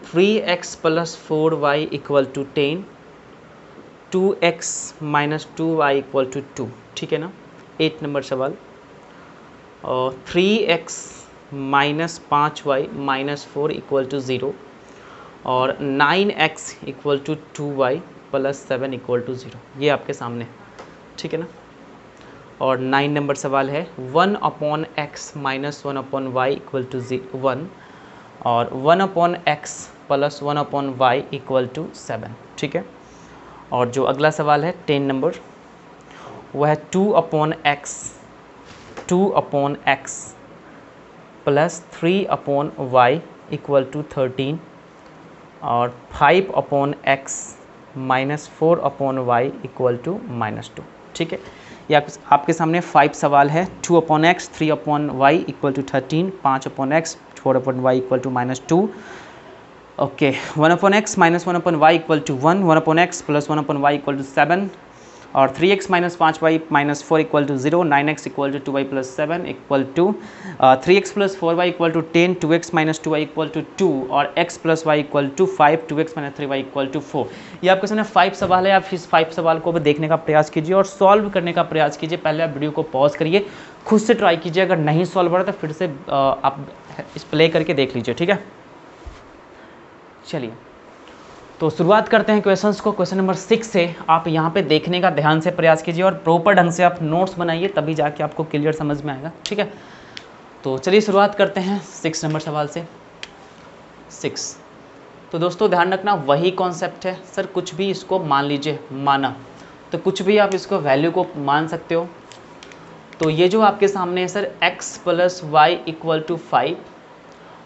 3x + 4y = 10, 2x - 2y = 2, ठीक है ना। 8 नंबर सवाल। 3x minus 5y minus 4 equal to 0 और 9x equal to 2y plus 7 equal to 0, ये आपके सामने, ठीक है ना। और 9 नंबर सवाल है 1/x minus 1/y equal to 1 और 1/x plus 1/y equal to 7, ठीक है। और जो अगला सवाल है 10 नंबर, वह है 2/x plus 3/y equal to 13 और 5/x minus 4/y equal to -2, ठीक है। ये आपके सामने 5 सवाल है। 2/x 3/y equal to 13, 5/x 4/y equal to -2, okay, 1/x minus 1/y equal to 1, 1/x plus 1/y equal to 7 और 3x minus 5y minus 4 equal to 0, 9x equal to 2y plus 7 equal to 3x plus 4y equal to 10, 2x minus 2y equal to 2 और x plus y equal to 5, 2x minus 3y equal to 4। ये आपके सामने 5 सवाल है। आप इस 5 सवाल को भी देखने का प्रयास कीजिए और सॉल्व करने का प्रयास कीजिए। पहले आप वीडियो को पॉज करिए, खुद से ट्राई कीजिए, अगर नहीं सॉल्व हो रहा तो फिर से आप इस प्ले करके देख लीजिए, ठीक है। चलिए तो शुरुआत करते हैं क्वेश्चंस को। क्वेश्चन नंबर 6 से आप यहाँ पे देखने का ध्यान से प्रयास कीजिए और प्रॉपर ढंग से आप नोट्स बनाइए, तभी जाके आपको क्लियर समझ में आएगा, ठीक है। तो चलिए शुरुआत करते हैं 6 नंबर सवाल से। 6 तो दोस्तों ध्यान रखना, वही कॉन्सेप्ट है सर, कुछ भी इसको मान लीजिए, माना तो कुछ भी आप इसको वैल्यू को मान सकते हो। तो ये जो आपके सामने है sir x plus Y equal to 5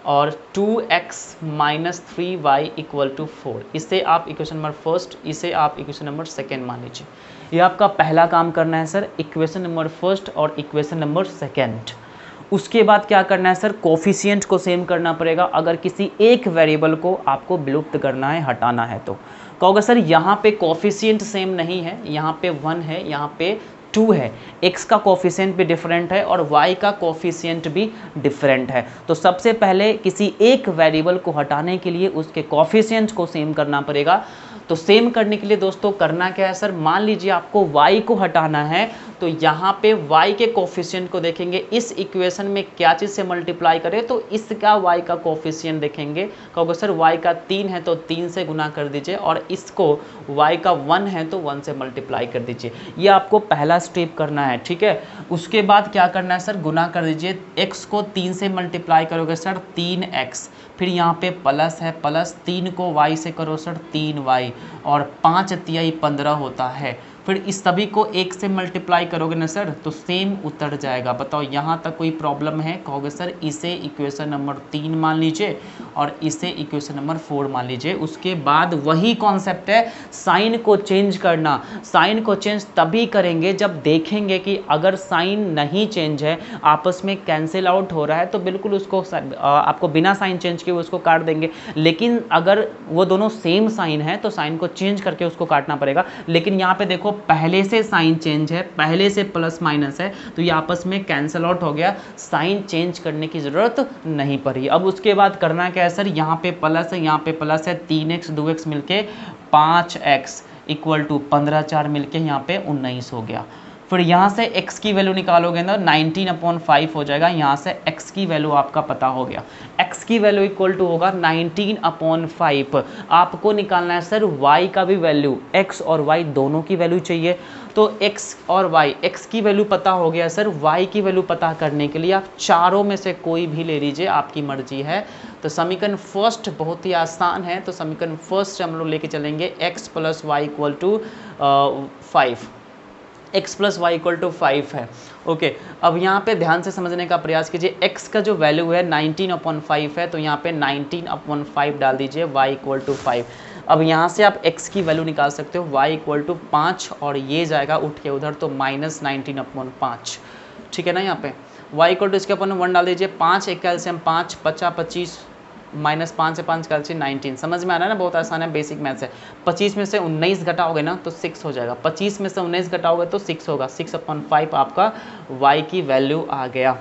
और 2x minus 3y equal to 4, इसे आप इक्वेशन नंबर फर्स्ट, इसे आप इक्वेशन नंबर सेकेंड मान लीजिए। ये आपका पहला काम करना है सर, इक्वेशन नंबर फर्स्ट और इक्वेशन नंबर सेकेंड। उसके बाद क्या करना है सर, कोफिशिएंट को सेम करना पड़ेगा। अगर किसी एक वेरिएबल को आपको विलुप्त करना है, हटाना है, तो कहोगे सर यहाँ पे कोफिशिएंट सेम नहीं है, यहाँ पे 1 है, यहाँ पे 2 है, x का कोफिशिएंट भी डिफरेंट है और y का कोफिशिएंट भी डिफरेंट है। तो सबसे पहले किसी एक वेरिएबल को हटाने के लिए उसके कोफिशिएंट को सेम करना पड़ेगा। तो सेम करने के लिए दोस्तों करना क्या है सर, मान लीजिए आपको y को हटाना है, तो यहाँ पे y के कोफिशिएंट को देखेंगे, इस इक्वेशन में क्या चीज़ से मल्टीप्लाई करें, तो इसका y का कोफिशिएंट देखेंगे, कहोगे सर y का 3 है तो 3 से गुना कर दीजिए और इसको y का 1 है तो 1 से मल्टीप्लाई कर दीजिए। ये आपको पहला स्टेप करना है, ठीक है। उसके बाद क्या करना है सर, गुना कर दीजिए, x को 3 से मल्टीप्लाई करोगे सर 3x, फिर यहाँ पे प्लस है, प्लस 3 को y से करो सर 3y और 5 तिहाई 15 होता है। फिर इस सभी को 1 से मल्टीप्लाई करोगे ना सर तो सेम उतर जाएगा। बताओ यहाँ तक कोई प्रॉब्लम है, कहोगे सर इसे इक्वेशन नंबर 3 मान लीजिए और इसे इक्वेशन नंबर 4 मान लीजिए। उसके बाद वही कॉन्सेप्ट है, साइन को चेंज करना। साइन को चेंज तभी करेंगे जब देखेंगे कि अगर साइन नहीं चेंज है, आपस में कैंसिल आउट हो रहा है, तो बिल्कुल उसको आपको बिना साइन चेंज किए उसको काट देंगे। लेकिन अगर वो दोनों सेम साइन है तो साइन को चेंज करके उसको काटना पड़ेगा। लेकिन यहाँ पे देखो पहले से साइन चेंज है, पहले से प्लस माइनस है, तो ये आपस में कैंसिल आउट हो गया, साइन चेंज करने की ज़रूरत नहीं पड़ी। अब उसके बाद करना क्या है सर, यहाँ पे प्लस है, यहाँ पे प्लस है, 3x 2x मिलके 5x इक्वल टू 15 4 मिलके यहाँ पे 19 हो गया। फिर यहाँ से x की वैल्यू निकालोगे ना 19/5 हो जाएगा। यहाँ से x की वैल्यू आपका पता हो गया, x की वैल्यू इक्वल टू होगा 19/5। आपको निकालना है सर y का भी वैल्यू, x और y दोनों की वैल्यू चाहिए। तो x और y, x की वैल्यू पता हो गया सर, y की वैल्यू पता करने के लिए आप चारों में से कोई भी ले लीजिए, आपकी मर्जी है। तो समीकरण फर्स्ट बहुत ही आसान है, तो समीकरण फर्स्ट हम लोग लेके चलेंगे x plus Y equal to 5, x plus Y equal to 5 है। ओके, अब यहाँ पे ध्यान से समझने का प्रयास कीजिए, x का जो वैल्यू है 19/5 है, तो यहाँ पे 19/5 डाल दीजिए, y इक्वल टू 5। अब यहाँ से आप x की वैल्यू निकाल सकते हो, y इक्वल टू 5 और ये जाएगा उठ के उधर, तो -19/5, ठीक है ना। यहाँ पे y इक्वल टू इसके अपन 1 डाल दीजिए, 5 एक कैल्शियम 5 50 25 -5 से 5 कैल्शियम 19, समझ में आ रहा है ना, बहुत आसान है, बेसिक मैथ्स है। 25 में से 19 घटाओगे ना तो 6 हो जाएगा, 25 में से 19 घटाओगे तो 6 होगा, 6/5 आपका y की वैल्यू आ गया।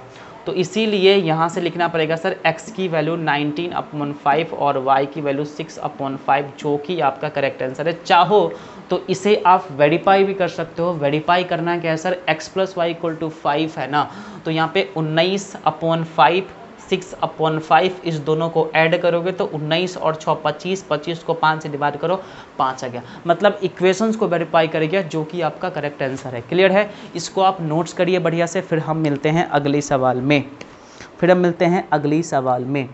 तो इसीलिए यहाँ से लिखना पड़ेगा सर x की वैल्यू 19/5 और y की वैल्यू 6/5, जो कि आपका करेक्ट आंसर है। चाहो तो इसे आप वेरीफाई भी कर सकते हो। वेरीफाई करना क्या है सर, x + y = 5 है ना, तो यहाँ पे 19/5 6/5 इस दोनों को ऐड करोगे तो 19 और 6 25, 25 को 5 से डिवाइड करो 5 आ गया। मतलब इक्वेशंस को वेरीफाई करेगा, जो कि आपका करेक्ट आंसर है। क्लियर है? इसको आप नोट्स करिए बढ़िया से, फिर हम मिलते हैं अगले सवाल में।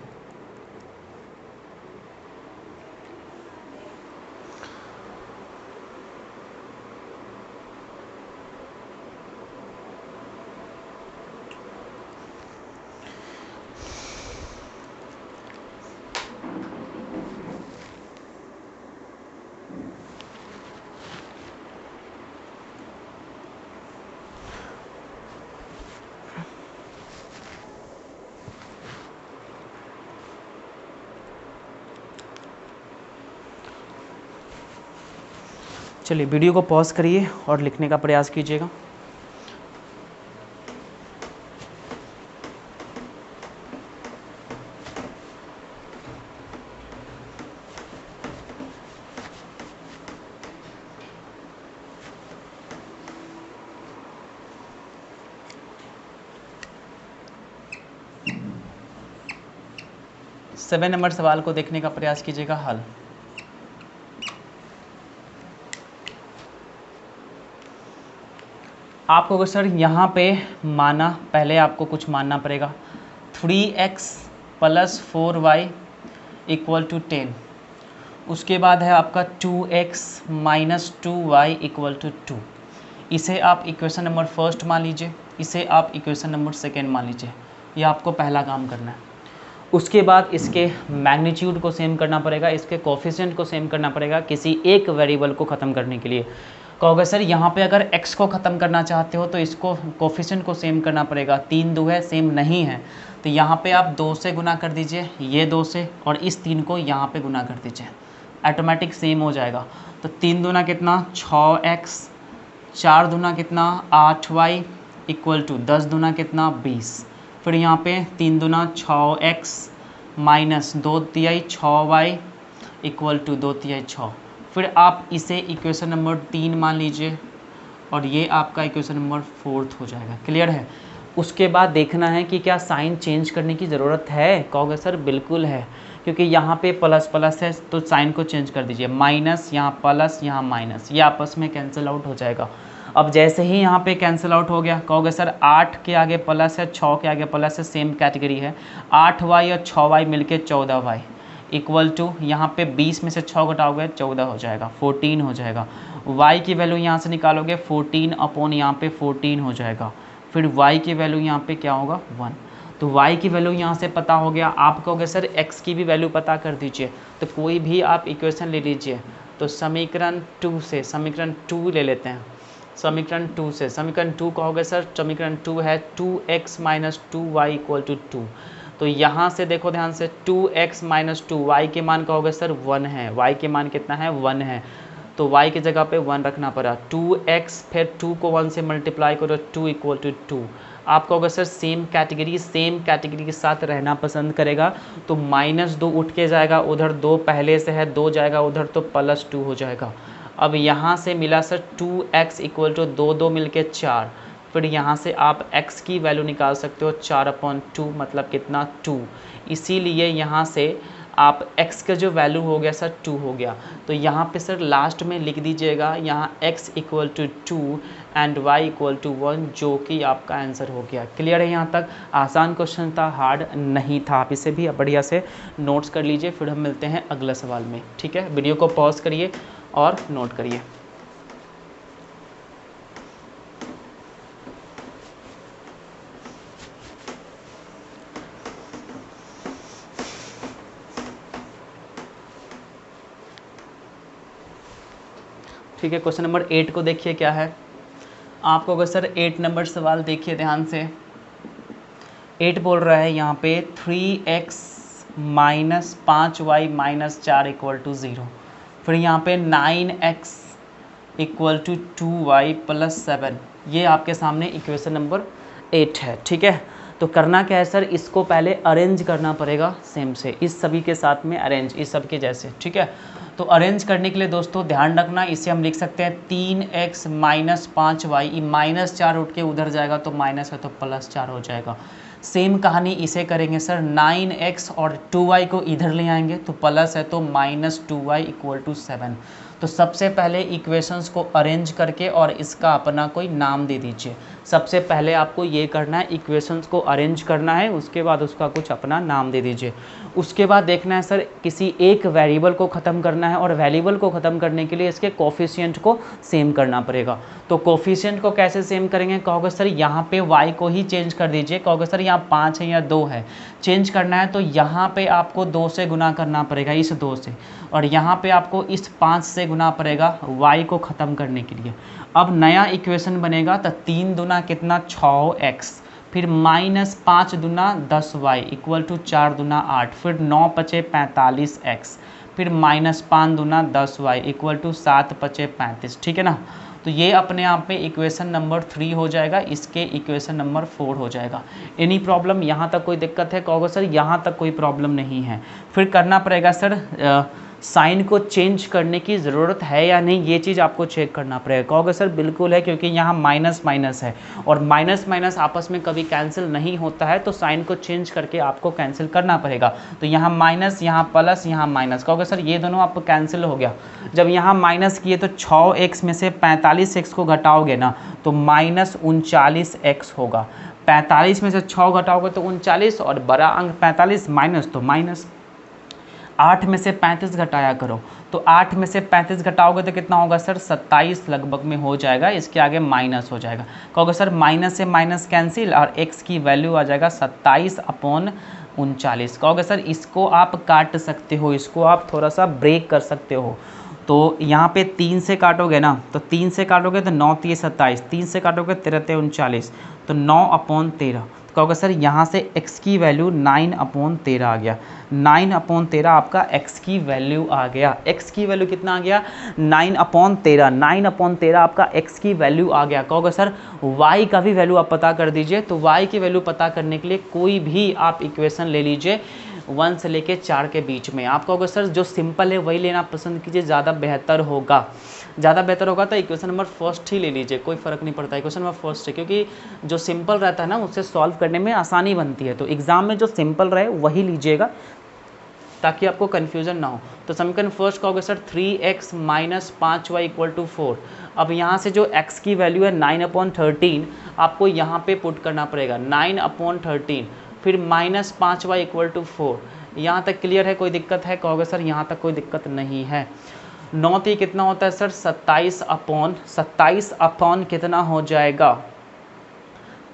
चलिए वीडियो को पॉज करिए और लिखने का प्रयास कीजिएगा। सेवन नंबर सवाल को देखने का प्रयास कीजिएगा। हल आपको अगर सर यहाँ पे माना, पहले आपको कुछ मानना पड़ेगा। 3x + 4y = 10। उसके बाद है आपका 2x - 2y = 2। इसे आप इक्वेशन नंबर फर्स्ट मान लीजिए, इसे आप इक्वेशन नंबर सेकेंड मान लीजिए। ये आपको पहला काम करना है। उसके बाद इसके मैग्नीट्यूड को सेम करना पड़ेगा, इसके कोफिशिएंट को सेम करना पड़ेगा किसी एक वेरिएबल को ख़त्म करने के लिए। कहोगे सर यहाँ पे अगर x को ख़त्म करना चाहते हो तो इसको कोफिशिएंट को सेम करना पड़ेगा। 3 2 है, सेम नहीं है, तो यहाँ पे आप 2 से गुना कर दीजिए, ये 2 से, और इस 3 को यहाँ पे गुना कर दीजिए, ऑटोमेटिक सेम हो जाएगा। तो 3 दूना कितना 6x, 4 दूना कितना 8y = 10 दूना कितना 20। फिर यहाँ पे 3 दूना 6x - 2 तिहाई 6y = 2 तिहाई 6। फिर आप इसे इक्वेशन नंबर 3 मान लीजिए और ये आपका इक्वेशन नंबर 4 हो जाएगा। क्लियर है? उसके बाद देखना है कि क्या साइन चेंज करने की ज़रूरत है। कहोगे सर बिल्कुल है, क्योंकि यहाँ पे प्लस प्लस है तो साइन को चेंज कर दीजिए। माइनस, यहाँ प्लस, यहाँ माइनस, ये आपस में कैंसिल आउट हो जाएगा। अब जैसे ही यहाँ पे कैंसिल आउट हो गया, कहोगे सर 8 के आगे प्लस है, 6 के आगे प्लस है, सेम कैटेगरी है। 8y और 6y मिलके 14y = यहाँ पे 20 में से 6 घटाओगे 14 हो जाएगा, 14 हो जाएगा। y की वैल्यू यहाँ से निकालोगे 14 अपॉन यहाँ पे 14 हो जाएगा। फिर y की वैल्यू यहाँ पे क्या होगा 1। तो y की वैल्यू यहाँ से पता हो गया। आप कहोगे सर x की भी वैल्यू पता कर दीजिए, तो कोई भी आप इक्वेशन ले लीजिए। तो समीकरण 2 से समीकरण 2 ले लेते हैं। समीकरण 2 से समीकरण 2 कहोगे सर, समीकरण 2 है 2x - 2y = 2। तो यहाँ से देखो ध्यान से, 2x - 2y के मान कहोगे सर 1 है, y के मान कितना है 1 है, तो y की जगह पे 1 रखना पड़ा। 2x फिर 2 को 1 से मल्टीप्लाई करो, 2 = 2। आप कहोगे सर सेम कैटेगरी के साथ रहना पसंद करेगा, तो -2 उठ के जाएगा, उधर 2 पहले से है, 2 जाएगा उधर तो +2 हो जाएगा। अब यहाँ से मिला सर 2x = 2 2 मिलके 4। फिर यहाँ से आप x की वैल्यू निकाल सकते हो 4/2, मतलब कितना 2। इसीलिए यहाँ से आप x का जो वैल्यू हो गया सर 2 हो गया। तो यहाँ पे सर लास्ट में लिख दीजिएगा यहाँ x = 2 एंड y = 1, जो कि आपका आंसर हो गया। क्लियर है? यहाँ तक आसान क्वेश्चन था, हार्ड नहीं था। आप इसे भी बढ़िया से नोट्स कर लीजिए। फिर हम मिलते हैं अगले सवाल में। ठीक है, वीडियो को पॉज करिए और नोट करिए। ठीक है, क्वेश्चन नंबर 8 को देखिए क्या है। आपको अगर सर 8 नंबर सवाल देखिए ध्यान से। 8 बोल रहा है यहाँ पे 3x - 5y - 4 = 0। फिर यहाँ पे 9x = 2y + 7। ये आपके सामने इक्वेशन नंबर 8 है। ठीक है, तो करना क्या है सर, इसको पहले अरेंज करना पड़ेगा सेम से, इस सभी के साथ में अरेंज, इस सब के जैसे, ठीक है। तो अरेंज करने के लिए दोस्तों ध्यान रखना, इसे हम लिख सकते हैं 3x माइनस 5y, -4 उठ के उधर जाएगा तो माइनस है तो +4 हो जाएगा। सेम कहानी इसे करेंगे सर, 9x और 2y को इधर ले आएंगे तो प्लस है तो -2y = 7। तो सबसे पहले इक्वेशंस को अरेंज करके और इसका अपना कोई नाम दे दीजिए। सबसे पहले आपको ये करना है, इक्वेशंस को अरेंज करना है, उसके बाद उसका कुछ अपना नाम दे दीजिए। उसके बाद देखना है सर, किसी एक वेरिएबल को ख़त्म करना है और वेरिएबल को ख़त्म करने के लिए इसके कोफिशिएंट को सेम करना पड़ेगा। तो कोफिशिएंट को कैसे सेम करेंगे, कहोगे सर यहाँ पे y को ही चेंज कर दीजिए, कहोगे सर यहाँ 5 है या 2 है, चेंज करना है तो यहाँ पे आपको 2 से गुना करना पड़ेगा, इस 2 से, और यहाँ पे आपको इस 5 से गुना पड़ेगा y को ख़त्म करने के लिए। अब नया इक्वेशन बनेगा तो 3 दूना कितना 6x, फिर -5 दूना 10y = 4 दूना 8, फिर 9 पचे 45x, फिर -5 दूना 10y = 7 पचे 35, ठीक है ना। तो ये अपने आप में इक्वेशन नंबर 3 हो जाएगा, इसके इक्वेशन नंबर 4 हो जाएगा। एनी प्रॉब्लम, यहाँ तक कोई दिक्कत है, कहोगे सर यहाँ तक कोई प्रॉब्लम नहीं है। फिर करना पड़ेगा सर, साइन को चेंज करने की ज़रूरत है या नहीं, ये चीज़ आपको चेक करना पड़ेगा। कहोगे सर बिल्कुल है, क्योंकि यहाँ माइनस माइनस है और माइनस माइनस आपस में कभी कैंसिल नहीं होता है, तो साइन को चेंज करके आपको कैंसिल करना पड़ेगा। तो यहाँ माइनस, यहाँ प्लस, यहाँ माइनस, कहोगे सर ये दोनों आपको कैंसिल हो गया। जब यहाँ माइनस किए तो 6x में से 45x को घटाओगे ना तो -39x होगा। 45 में से 6 घटाओगे तो 39, और बड़ा अंक 45, माइनस तो माइनस। 8 में से 35 घटाया करो, तो 8 में से 35 घटाओगे तो कितना होगा सर, 27 लगभग में हो जाएगा, इसके आगे माइनस हो जाएगा। कहोगे सर माइनस से माइनस कैंसिल और x की वैल्यू आ जाएगा 27/39। कहोगे सर इसको आप काट सकते हो, इसको आप थोड़ा सा ब्रेक कर सकते हो। तो यहाँ पे 3 से काटोगे ना, तो 3 से काटोगे तो 9 3 27, 3 से काटोगे 13 3 39, तो 9/13। तो कहोगे सर यहाँ से x की वैल्यू 9/13 आ गया, 9/13 आपका x की वैल्यू आ गया। x की वैल्यू कितना आ गया, 9/13, 9/13 आपका x की वैल्यू आ गया। कहोगे सर y का भी वैल्यू आप पता कर दीजिए। तो y की वैल्यू पता करने के लिए कोई भी आप इक्वेशन ले लीजिए 1 से लेके 4 के बीच में। आप कहोगे सर जो सिंपल है वही लेना पसंद कीजिए, ज़्यादा बेहतर होगा। ज़्यादा बेहतर होगा तो इक्वेशन नंबर फर्स्ट ही ले लीजिए, कोई फ़र्क नहीं पड़ता, इक्वेशन नंबर फर्स्ट है, क्योंकि जो सिंपल रहता है ना उससे सॉल्व करने में आसानी बनती है। तो एग्ज़ाम में जो सिंपल रहे वही लीजिएगा ताकि आपको कन्फ्यूज़न ना हो। तो समीकरण फर्स्ट कहोगे सर 3x माइनस 5y = 4। अब यहाँ से जो x की वैल्यू है 9/13 आपको यहाँ पे पुट करना पड़ेगा, 9/13, फिर -5y = 4। यहाँ तक क्लियर है, कोई दिक्कत है, कहोगे सर यहाँ तक कोई दिक्कत नहीं है। 9 3 कितना होता है सर, 27/27 कितना हो जाएगा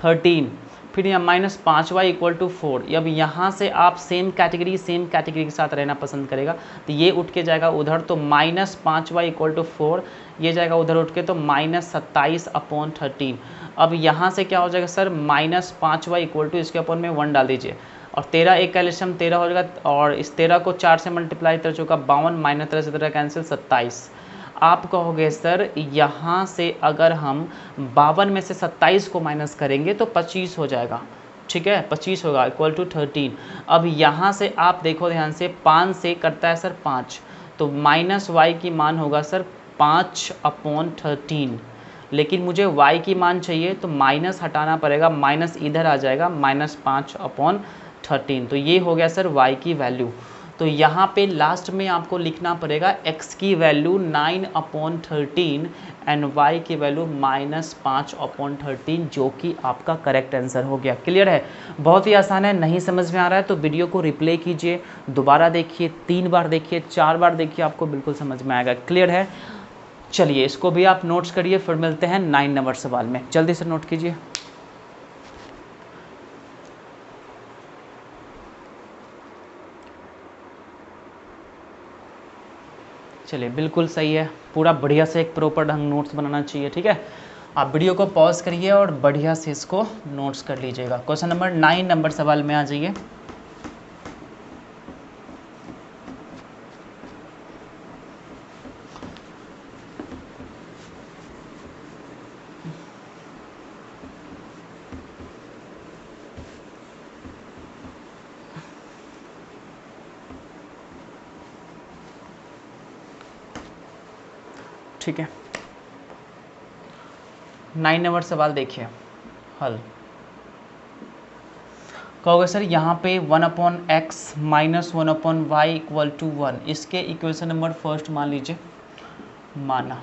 13, फिर यहाँ -5y = 4। अब यहाँ से आप सेम कैटेगरी के साथ रहना पसंद करेगा तो ये उठ के जाएगा उधर, तो -5y = 4, ये जाएगा उधर उठ के तो -27/13। अब यहाँ से क्या हो जाएगा सर, -5y = इसके ऊपर में 1 डाल दीजिए, और 13 एक कैल्शियम 13 हो जाएगा, और इस 13 को 4 से मल्टीप्लाई कर चुका 52, -13 से 13 कैंसिल 27। आप कहोगे सर यहाँ से अगर हम 52 में से 27 को माइनस करेंगे तो 25 हो जाएगा, ठीक है, 25 होगा = 13। अब यहाँ से आप देखो ध्यान से, 5 से करता है सर 5, तो -y की मान होगा सर 5/13, लेकिन मुझे y की मान चाहिए तो माइनस हटाना पड़ेगा, माइनस इधर आ जाएगा, -5/13। तो ये हो गया सर y की वैल्यू। तो यहाँ पे लास्ट में आपको लिखना पड़ेगा x की वैल्यू 9/13 एंड y की वैल्यू -5/13, जो कि आपका करेक्ट आंसर हो गया। क्लियर है, बहुत ही आसान है। नहीं समझ में आ रहा है तो वीडियो को रिप्ले कीजिए, दोबारा देखिए, 3 बार देखिए, 4 बार देखिए, आपको बिल्कुल समझ में आएगा। क्लियर है, चलिए इसको भी आप नोट्स करिए, फिर मिलते हैं 9 नंबर सवाल में। जल्दी से नोट कीजिए। चलिए बिल्कुल सही है, पूरा बढ़िया से एक प्रॉपर ढंग नोट्स बनाना चाहिए, ठीक है। आप वीडियो को पॉज करिए और बढ़िया से इसको नोट्स कर लीजिएगा। क्वेश्चन नंबर 9 नंबर सवाल में आ जाइए। ठीक है। 9 नंबर सवाल देखिए हल। कहोगे सर यहाँ पे 1/x minus 1/y equal to 1, इसके इक्वेशन नंबर फर्स्ट मान लीजिए, माना।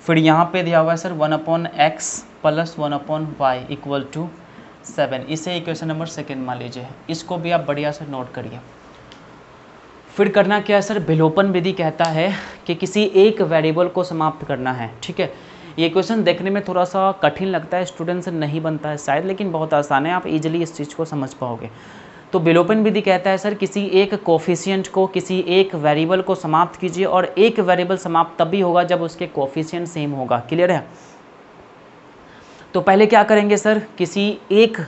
फिर यहाँ पे दिया हुआ है sir 1/x plus 1/y equal to 7, इसे इक्वेशन नंबर सेकेंड मान लीजिए। इसको भी आप बढ़िया से नोट करिए। फिर करना क्या है सर, विलोपन विधि कहता है कि किसी एक वेरिएबल को समाप्त करना है, ठीक है। ये क्वेश्चन देखने में थोड़ा सा कठिन लगता है, स्टूडेंट से नहीं बनता है शायद, लेकिन बहुत आसान है, आप इजीली इस चीज़ को समझ पाओगे। तो विलोपन विधि कहता है सर किसी एक कोफिशिएंट को, किसी एक वेरिएबल को समाप्त कीजिए, और एक वेरिएबल समाप्त तभी होगा जब उसके कोफिशिएंट सेम होगा। क्लियर है? तो पहले क्या करेंगे सर, किसी एक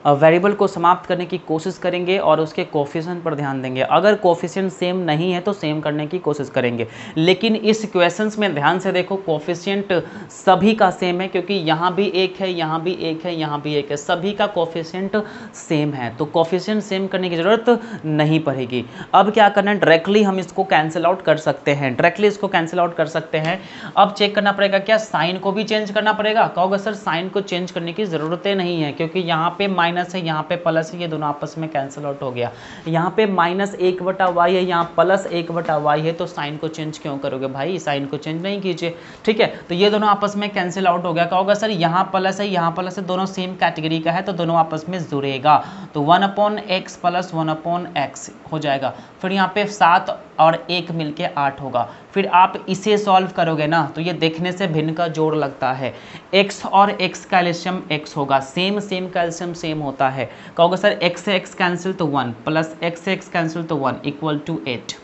वेरिएबल को समाप्त करने की कोशिश करेंगे और उसके कोफिशिएंट पर ध्यान देंगे। अगर कोफिशिएंट सेम नहीं है तो सेम करने की कोशिश करेंगे। लेकिन इस इक्वेशंस में ध्यान से देखो, कोफिशिएंट सभी का सेम है, क्योंकि यहाँ भी एक है, यहाँ भी एक है, यहाँ भी एक है, सभी का कोफिशिएंट सेम है, तो कोफिशिएंट सेम करने की ज़रूरत नहीं पड़ेगी। अब क्या करना है, डायरेक्टली हम इसको कैंसिल आउट कर सकते हैं, डायरेक्टली इसको कैंसिल आउट कर सकते हैं। अब चेक करना पड़ेगा क्या साइन को भी चेंज करना पड़ेगा। कहोगे सर साइन को चेंज करने की ज़रूरत नहीं है, क्योंकि यहाँ पे माइनस है, यहाँ पे प्लस है, ये दोनों आपस में कैंसिल आउट हो गया। यहाँ पे -1/y है, यहाँ +1/y है, तो साइन को चेंज क्यों करोगे भाई, साइन को चेंज नहीं कीजिए, ठीक है। तो ये दोनों आपस में कैंसिल आउट हो गया। कहोगा सर यहाँ प्लस है, यहाँ प्लस है, दोनों सेम कैटेगरी का है, तो दोनों आपस में जुड़ेगा, तो 1/x प्लस 1/x हो जाएगा। फिर यहाँ पे 7 और 1 मिलके 8 होगा। फिर आप इसे सॉल्व करोगे ना, तो ये देखने से भिन्न का जोड़ लगता है, x और x का एलसीएम x होगा, सेम का एलसीएम सेम होता है। कहोगे सर x से x कैंसिल तो 1, प्लस x से x कैंसिल तो 1 इक्वल टू 8।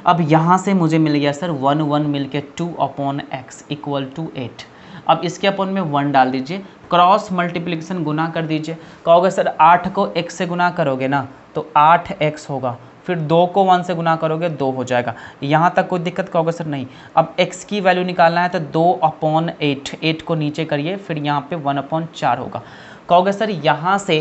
अब यहाँ से मुझे मिल गया सर 1 मिलके 2/x इक्वल टू 8। अब इसके अपन में 1 डाल दीजिए, क्रॉस मल्टीप्लिकेशन गुना कर दीजिए। कहोगे सर 8 को x से गुना करोगे ना तो 8x होगा, फिर 2 को 1 से गुना करोगे 2 हो जाएगा। यहाँ तक कोई दिक्कत? कहोगे सर नहीं। अब x की वैल्यू निकालना है तो 2/8, 8 को नीचे करिए, फिर यहाँ पे 1/4 होगा। कहोगे सर यहाँ से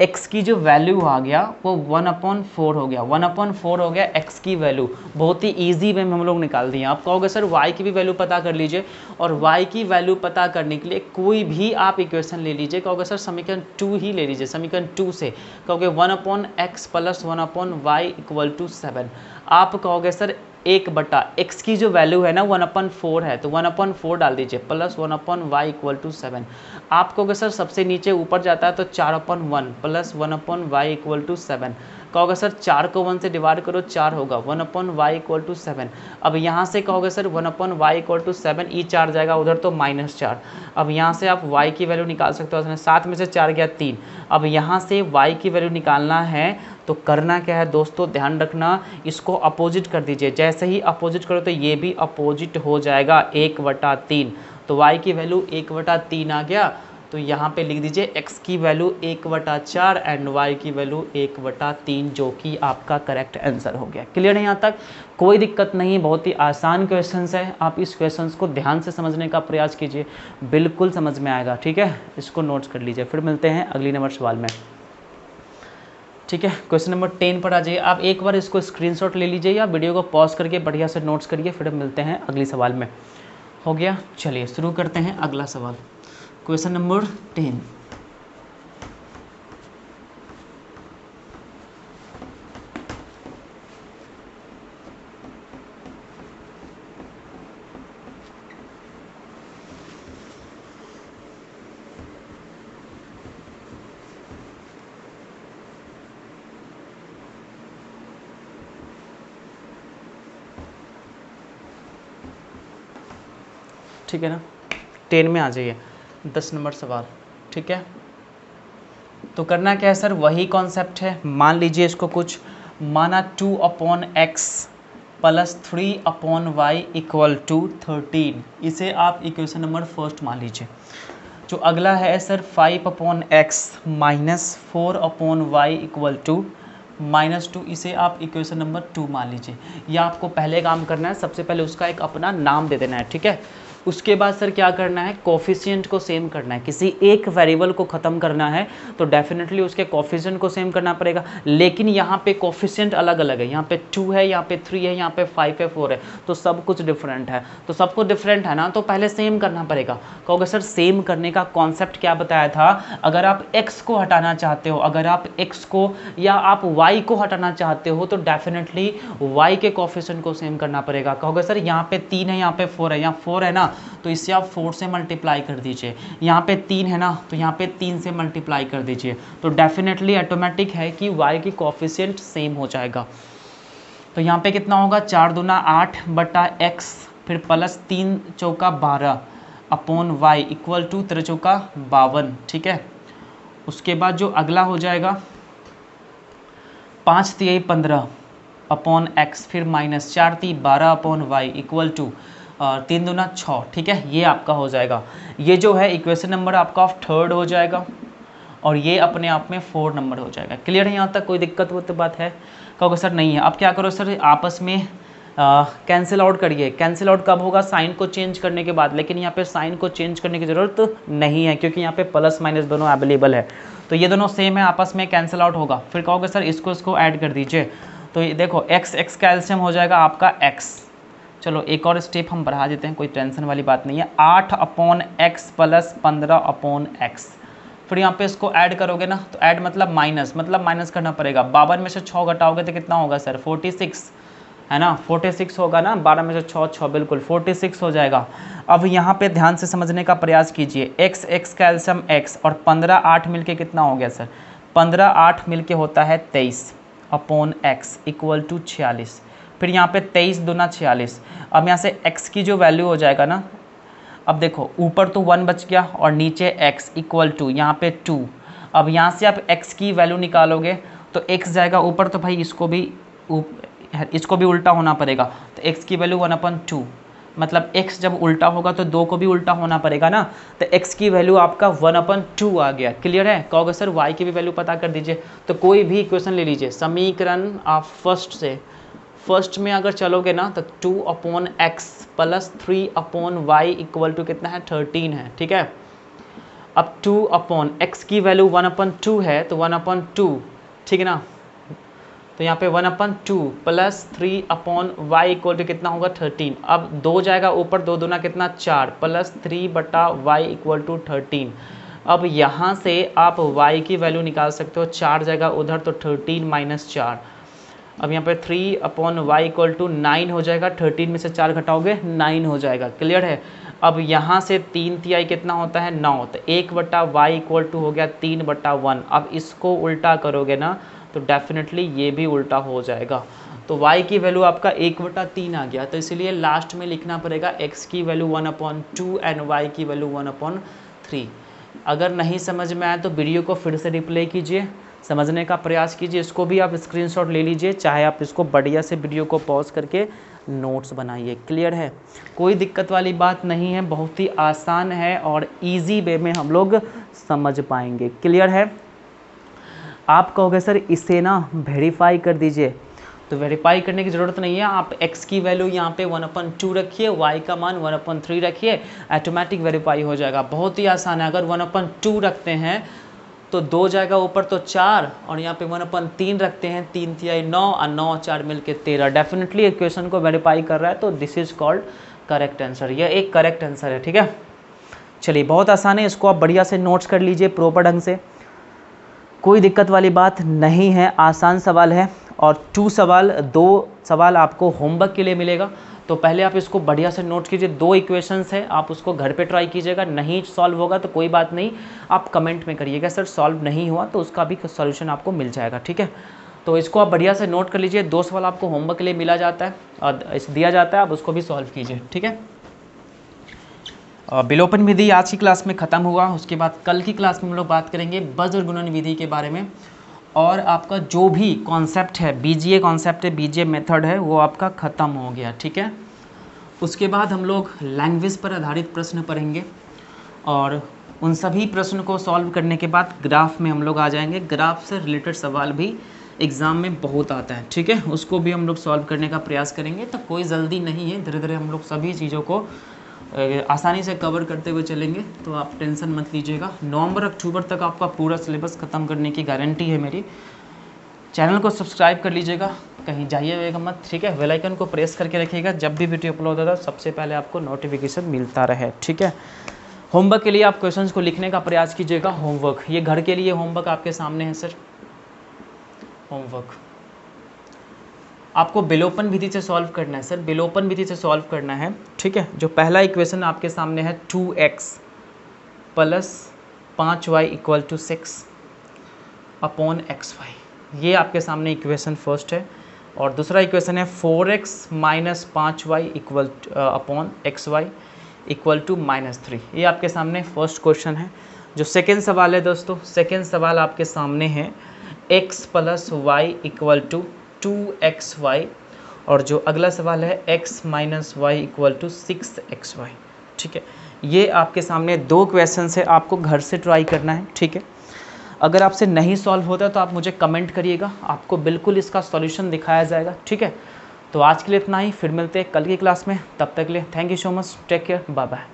x की जो वैल्यू आ गया वो 1/4 हो गया, 1/4 हो गया x की वैल्यू, बहुत ही ईजी वे में हम लोग निकाल दिए। आप कहोगे सर y की भी वैल्यू पता कर लीजिए, और y की वैल्यू पता करने के लिए कोई भी आप इक्वेशन ले लीजिए। कहोगे सर समीकरण 2 ही ले लीजिए, समीकरण 2 से कहोगे 1/x plus 1/y equal to 7। आप कहोगे सर 1/x की जो वैल्यू है ना 1/4 है, तो 1/4 डाल दीजिए, प्लस 1/y इक्वल टू 7। आप कहोगे सर सबसे नीचे ऊपर जाता है तो 4/1 प्लस 1/y इक्वल टू 7। कहोगे सर 4 को 1 से डिवाइड करो 4 होगा, 1/y इक्वल टू 7। अब यहाँ से कहोगे सर 1/y इक्वल टू 7, ई 4 जाएगा उधर तो -4। अब यहाँ से आप y की वैल्यू निकाल सकते हो, 7 में से 4 गया 3। अब यहाँ से y की वैल्यू निकालना है तो करना क्या है दोस्तों, ध्यान रखना, इसको अपोजिट कर दीजिए। जैसे ही अपोजिट करो तो ये भी अपोजिट हो जाएगा 1/3, तो y की वैल्यू 1/3 आ गया। तो यहाँ पे लिख दीजिए x की वैल्यू 1/4 एंड y की वैल्यू 1/3, जो कि आपका करेक्ट आंसर हो गया। क्लियर है? यहाँ तक कोई दिक्कत नहीं, बहुत ही आसान क्वेश्चन है। आप इस क्वेश्चन को ध्यान से समझने का प्रयास कीजिए, बिल्कुल समझ में आएगा, ठीक है। इसको नोट्स कर लीजिए, फिर मिलते हैं अगली नंबर सवाल में, ठीक है। क्वेश्चन नंबर 10 पर आ जाइए। आप एक बार इसको स्क्रीनशॉट ले लीजिए या वीडियो को पॉज करके बढ़िया से नोट्स करिए, फिर मिलते हैं अगली सवाल में। हो गया? चलिए शुरू करते हैं अगला सवाल, क्वेश्चन नंबर 10। ठीक है ना, 10 में आ जाइए, 10 नंबर सवाल, ठीक है। तो करना क्या है सर, वही कॉन्सेप्ट है। मान लीजिए इसको कुछ, माना 2/x plus 3/y equal to 13, इसे आप इक्वेशन नंबर फर्स्ट मान लीजिए। जो अगला है sir 5/x minus 4/y equal to -2, इसे आप इक्वेशन नंबर 2 मान लीजिए। या आपको पहले काम करना है, सबसे पहले उसका एक अपना नाम दे देना है, ठीक है। उसके बाद सर क्या करना है, कोफिशिएंट को सेम करना है। किसी एक वेरिएबल को ख़त्म करना है तो डेफिनेटली उसके कोफिशिएंट को सेम करना पड़ेगा, लेकिन यहाँ पे कोफिशिएंट अलग अलग है, यहाँ पे 2 है, यहाँ पे 3 है, यहाँ पे 5 है, 4 है, तो सब कुछ डिफरेंट है। तो सब कुछ डिफरेंट है ना, तो पहले सेम करना पड़ेगा। कहोगे सर सेम करने का कॉन्सेप्ट क्या बताया था, अगर आप x को हटाना चाहते हो, अगर आप x को या आप y को हटाना चाहते हो तो डेफिनेटली y के कोफिशिएंट को सेम करना पड़ेगा। कहोगे सर यहाँ पे 3 है, यहाँ पे 4 है, यहाँ 4 है ना तो इससे आप 4 से मल्टीप्लाई कर दीजिए, यहाँ पे 3 है ना तो यहाँ पे 3 से मल्टीप्लाई कर दीजिए, तो डेफिनेटली ऑटोमेटिक है कि y की कोफिशिएंट सेम हो जाएगा। तो यहाँ पे कितना होगा, 4 दूना 8 बटा x, फिर प्लस 3 चौका 12 अपॉन y इक्वल टू 3 चौका 52, ठीक है। उसके बाद जो अगला हो जाएगा 5 तिहाई 15 अपॉन x, फिर माइनस 4 ती 12 अपॉन y इक्वल टू 3 दूना 6, ठीक है। ये आपका हो जाएगा, ये जो है इक्वेशन नंबर आपका ऑफ थर्ड हो जाएगा और ये अपने आप में 4 नंबर हो जाएगा। क्लियर है यहाँ तक, कोई दिक्कत वो तो बात है? कहोगे सर नहीं है। अब क्या करो सर, आपस में कैंसिल आउट करिए। कैंसिल आउट कब होगा, साइन को चेंज करने के बाद, लेकिन यहाँ पे साइन को चेंज करने की ज़रूरत नहीं है क्योंकि यहाँ पे प्लस माइनस दोनों अवेलेबल है, तो ये दोनों सेम है, आपस में कैंसिल आउट होगा। फिर कहोगे सर इसको ऐड कर दीजिए, तो ये देखो x का एलसीएम हो जाएगा आपका x। चलो एक और स्टेप हम बढ़ा देते हैं, कोई टेंशन वाली बात नहीं है। 8 upon x plus 15 upon x, फिर यहाँ पे इसको ऐड करोगे ना तो ऐड मतलब माइनस करना पड़ेगा। 52 में से 6 घटाओगे तो कितना होगा सर, 46 है ना, 46 होगा ना, 12 में से 6 बिल्कुल 46 हो जाएगा। अब यहाँ पे ध्यान से समझने का प्रयास कीजिए, x का एलसीएम x और 15 8 मिलके कितना हो गया सर, 15 8 मिलके होता है 23 अपॉन x इक्वल टू 46, फिर यहाँ पे 23 दूना 46। अब यहाँ से x की जो वैल्यू हो जाएगा ना, अब देखो ऊपर तो 1 बच गया और नीचे x इक्वल टू यहाँ पे 2। अब यहाँ से आप x की वैल्यू निकालोगे तो x जाएगा ऊपर, तो भाई इसको भी उल्टा होना पड़ेगा, तो x की वैल्यू 1/2, मतलब x जब उल्टा होगा तो 2 को भी उल्टा होना पड़ेगा ना, तो x की वैल्यू आपका 1/2 आ गया। क्लियर है? कहोगे सर y की भी वैल्यू पता कर दीजिए, तो कोई भी इक्वेशन ले लीजिए, समीकरण आप फर्स्ट में अगर चलोगे ना तो 2 upon x plus 3 upon y equal to कितना है, 13 है, ठीक है। अब 2 अपॉन x की वैल्यू 1/2 है तो 1/2, ठीक है ना, तो यहाँ पे 1/2 plus 3 upon y equal to कितना होगा, 13। अब 2 जाएगा ऊपर, 2 दूना कितना 4 प्लस 3 बटा y इक्वल टू 13। अब यहाँ से आप y की वैल्यू निकाल सकते हो, 4 जाएगा उधर तो 13 माइनस 4। अब यहाँ पे 3 अपॉन y इक्वल टू 9 हो जाएगा, 13 में से 4 घटाओगे 9 हो जाएगा। क्लियर है? अब यहाँ से 3 तिहाई कितना होता है, 9, तो 1 बटा y इक्वल टू हो गया 3/1। अब इसको उल्टा करोगे ना तो डेफिनेटली ये भी उल्टा हो जाएगा, तो y की वैल्यू आपका 1/3 आ गया, तो इसलिए लास्ट में लिखना पड़ेगा x की वैल्यू 1/2 एंड y की वैल्यू 1/3। अगर नहीं समझ में आया तो वीडियो को फिर से रिप्ले कीजिए, समझने का प्रयास कीजिए, इसको भी आप स्क्रीनशॉट ले लीजिए, चाहे आप इसको बढ़िया से वीडियो को पॉज करके नोट्स बनाइए। क्लियर है? कोई दिक्कत वाली बात नहीं है, बहुत ही आसान है और इजी वे में हम लोग समझ पाएंगे। क्लियर है? आप कहोगे सर इसे ना वेरीफाई कर दीजिए, तो वेरीफाई करने की ज़रूरत नहीं है, आप x की वैल्यू यहाँ पे 1/2 रखिए, y का मान 1/3 रखिए, ऑटोमेटिक वेरीफाई हो जाएगा। बहुत ही आसान है, अगर 1/2 रखते हैं तो 2 जाएगा ऊपर तो 4 और यहाँ पे 1/3 रखते हैं, 3 तिहाई 9 और 9 4 मिलके 13। डेफिनेटली इक्वेशन को वेरीफाई कर रहा है, तो this is called correct answer, यह एक करेक्ट आंसर है। ठीक है, चलिए बहुत आसान है, इसको आप बढ़िया से नोट्स कर लीजिए प्रॉपर ढंग से, कोई दिक्कत वाली बात नहीं है, आसान सवाल है। और 2 सवाल आपको होमवर्क के लिए मिलेगा, तो पहले आप इसको बढ़िया से नोट कीजिए। 2 इक्वेशंस है, आप उसको घर पे ट्राई कीजिएगा, नहीं सॉल्व होगा तो कोई बात नहीं, आप कमेंट में करिएगा सर सॉल्व नहीं हुआ, तो उसका भी सॉल्यूशन आपको मिल जाएगा। ठीक है, तो इसको आप बढ़िया से नोट कर लीजिए। 2 सवाल आपको होमवर्क के लिए मिला जाता है और दिया जाता है, आप उसको भी सॉल्व कीजिए। ठीक है, विलोपन विधि आज की क्लास में ख़त्म हुआ, उसके बाद कल की क्लास में हम लोग बात करेंगे वज्र गुणन विधि के बारे में, और आपका जो भी कॉन्सेप्ट है, बीजीए कॉन्सेप्ट है, बीजीए मेथड है, वो आपका ख़त्म हो गया। ठीक है, उसके बाद हम लोग लैंग्वेज पर आधारित प्रश्न पढ़ेंगे, और उन सभी प्रश्न को सॉल्व करने के बाद ग्राफ में हम लोग आ जाएंगे। ग्राफ से रिलेटेड सवाल भी एग्ज़ाम में बहुत आता है। ठीक है, उसको भी हम लोग सॉल्व करने का प्रयास करेंगे, तो कोई जल्दी नहीं है, धीरे धीरे हम लोग सभी चीज़ों को आसानी से कवर करते हुए चलेंगे, तो आप टेंशन मत लीजिएगा। नवंबर अक्टूबर तक आपका पूरा सिलेबस ख़त्म करने की गारंटी है मेरी। चैनल को सब्सक्राइब कर लीजिएगा, कहीं जाइएगा मत, ठीक है। बेल आइकन को प्रेस करके रखिएगा, जब भी वीडियो अपलोड होता है सबसे पहले आपको नोटिफिकेशन मिलता रहे, ठीक है। होमवर्क के लिए आप क्वेश्चंस को लिखने का प्रयास कीजिएगा। होमवर्क, ये घर के लिए होमवर्क आपके सामने है सर। होमवर्क आपको विलोपन विधि से सॉल्व करना है सर, विलोपन विधि से सॉल्व करना है, ठीक है। जो पहला इक्वेशन आपके सामने है 2x plus 5y equal to 6 upon xy, ये आपके सामने इक्वेशन फर्स्ट है। और दूसरा इक्वेशन है 4x minus 5y equal upon xy equal to -3, ये आपके सामने फर्स्ट क्वेश्चन है। जो सेकेंड सवाल है दोस्तों, सेकेंड सवाल आपके सामने है x plus Y equal to 2xy, और जो अगला सवाल है x minus Y equal to 6xy, ठीक है। ये आपके सामने दो क्वेश्चन है, आपको घर से ट्राई करना है, ठीक है। अगर आपसे नहीं सॉल्व होता तो आप मुझे कमेंट करिएगा, आपको बिल्कुल इसका सॉल्यूशन दिखाया जाएगा, ठीक है। तो आज के लिए इतना ही, फिर मिलते हैं कल की क्लास में, तब तक के लिए thank you so much, take care, bye bye.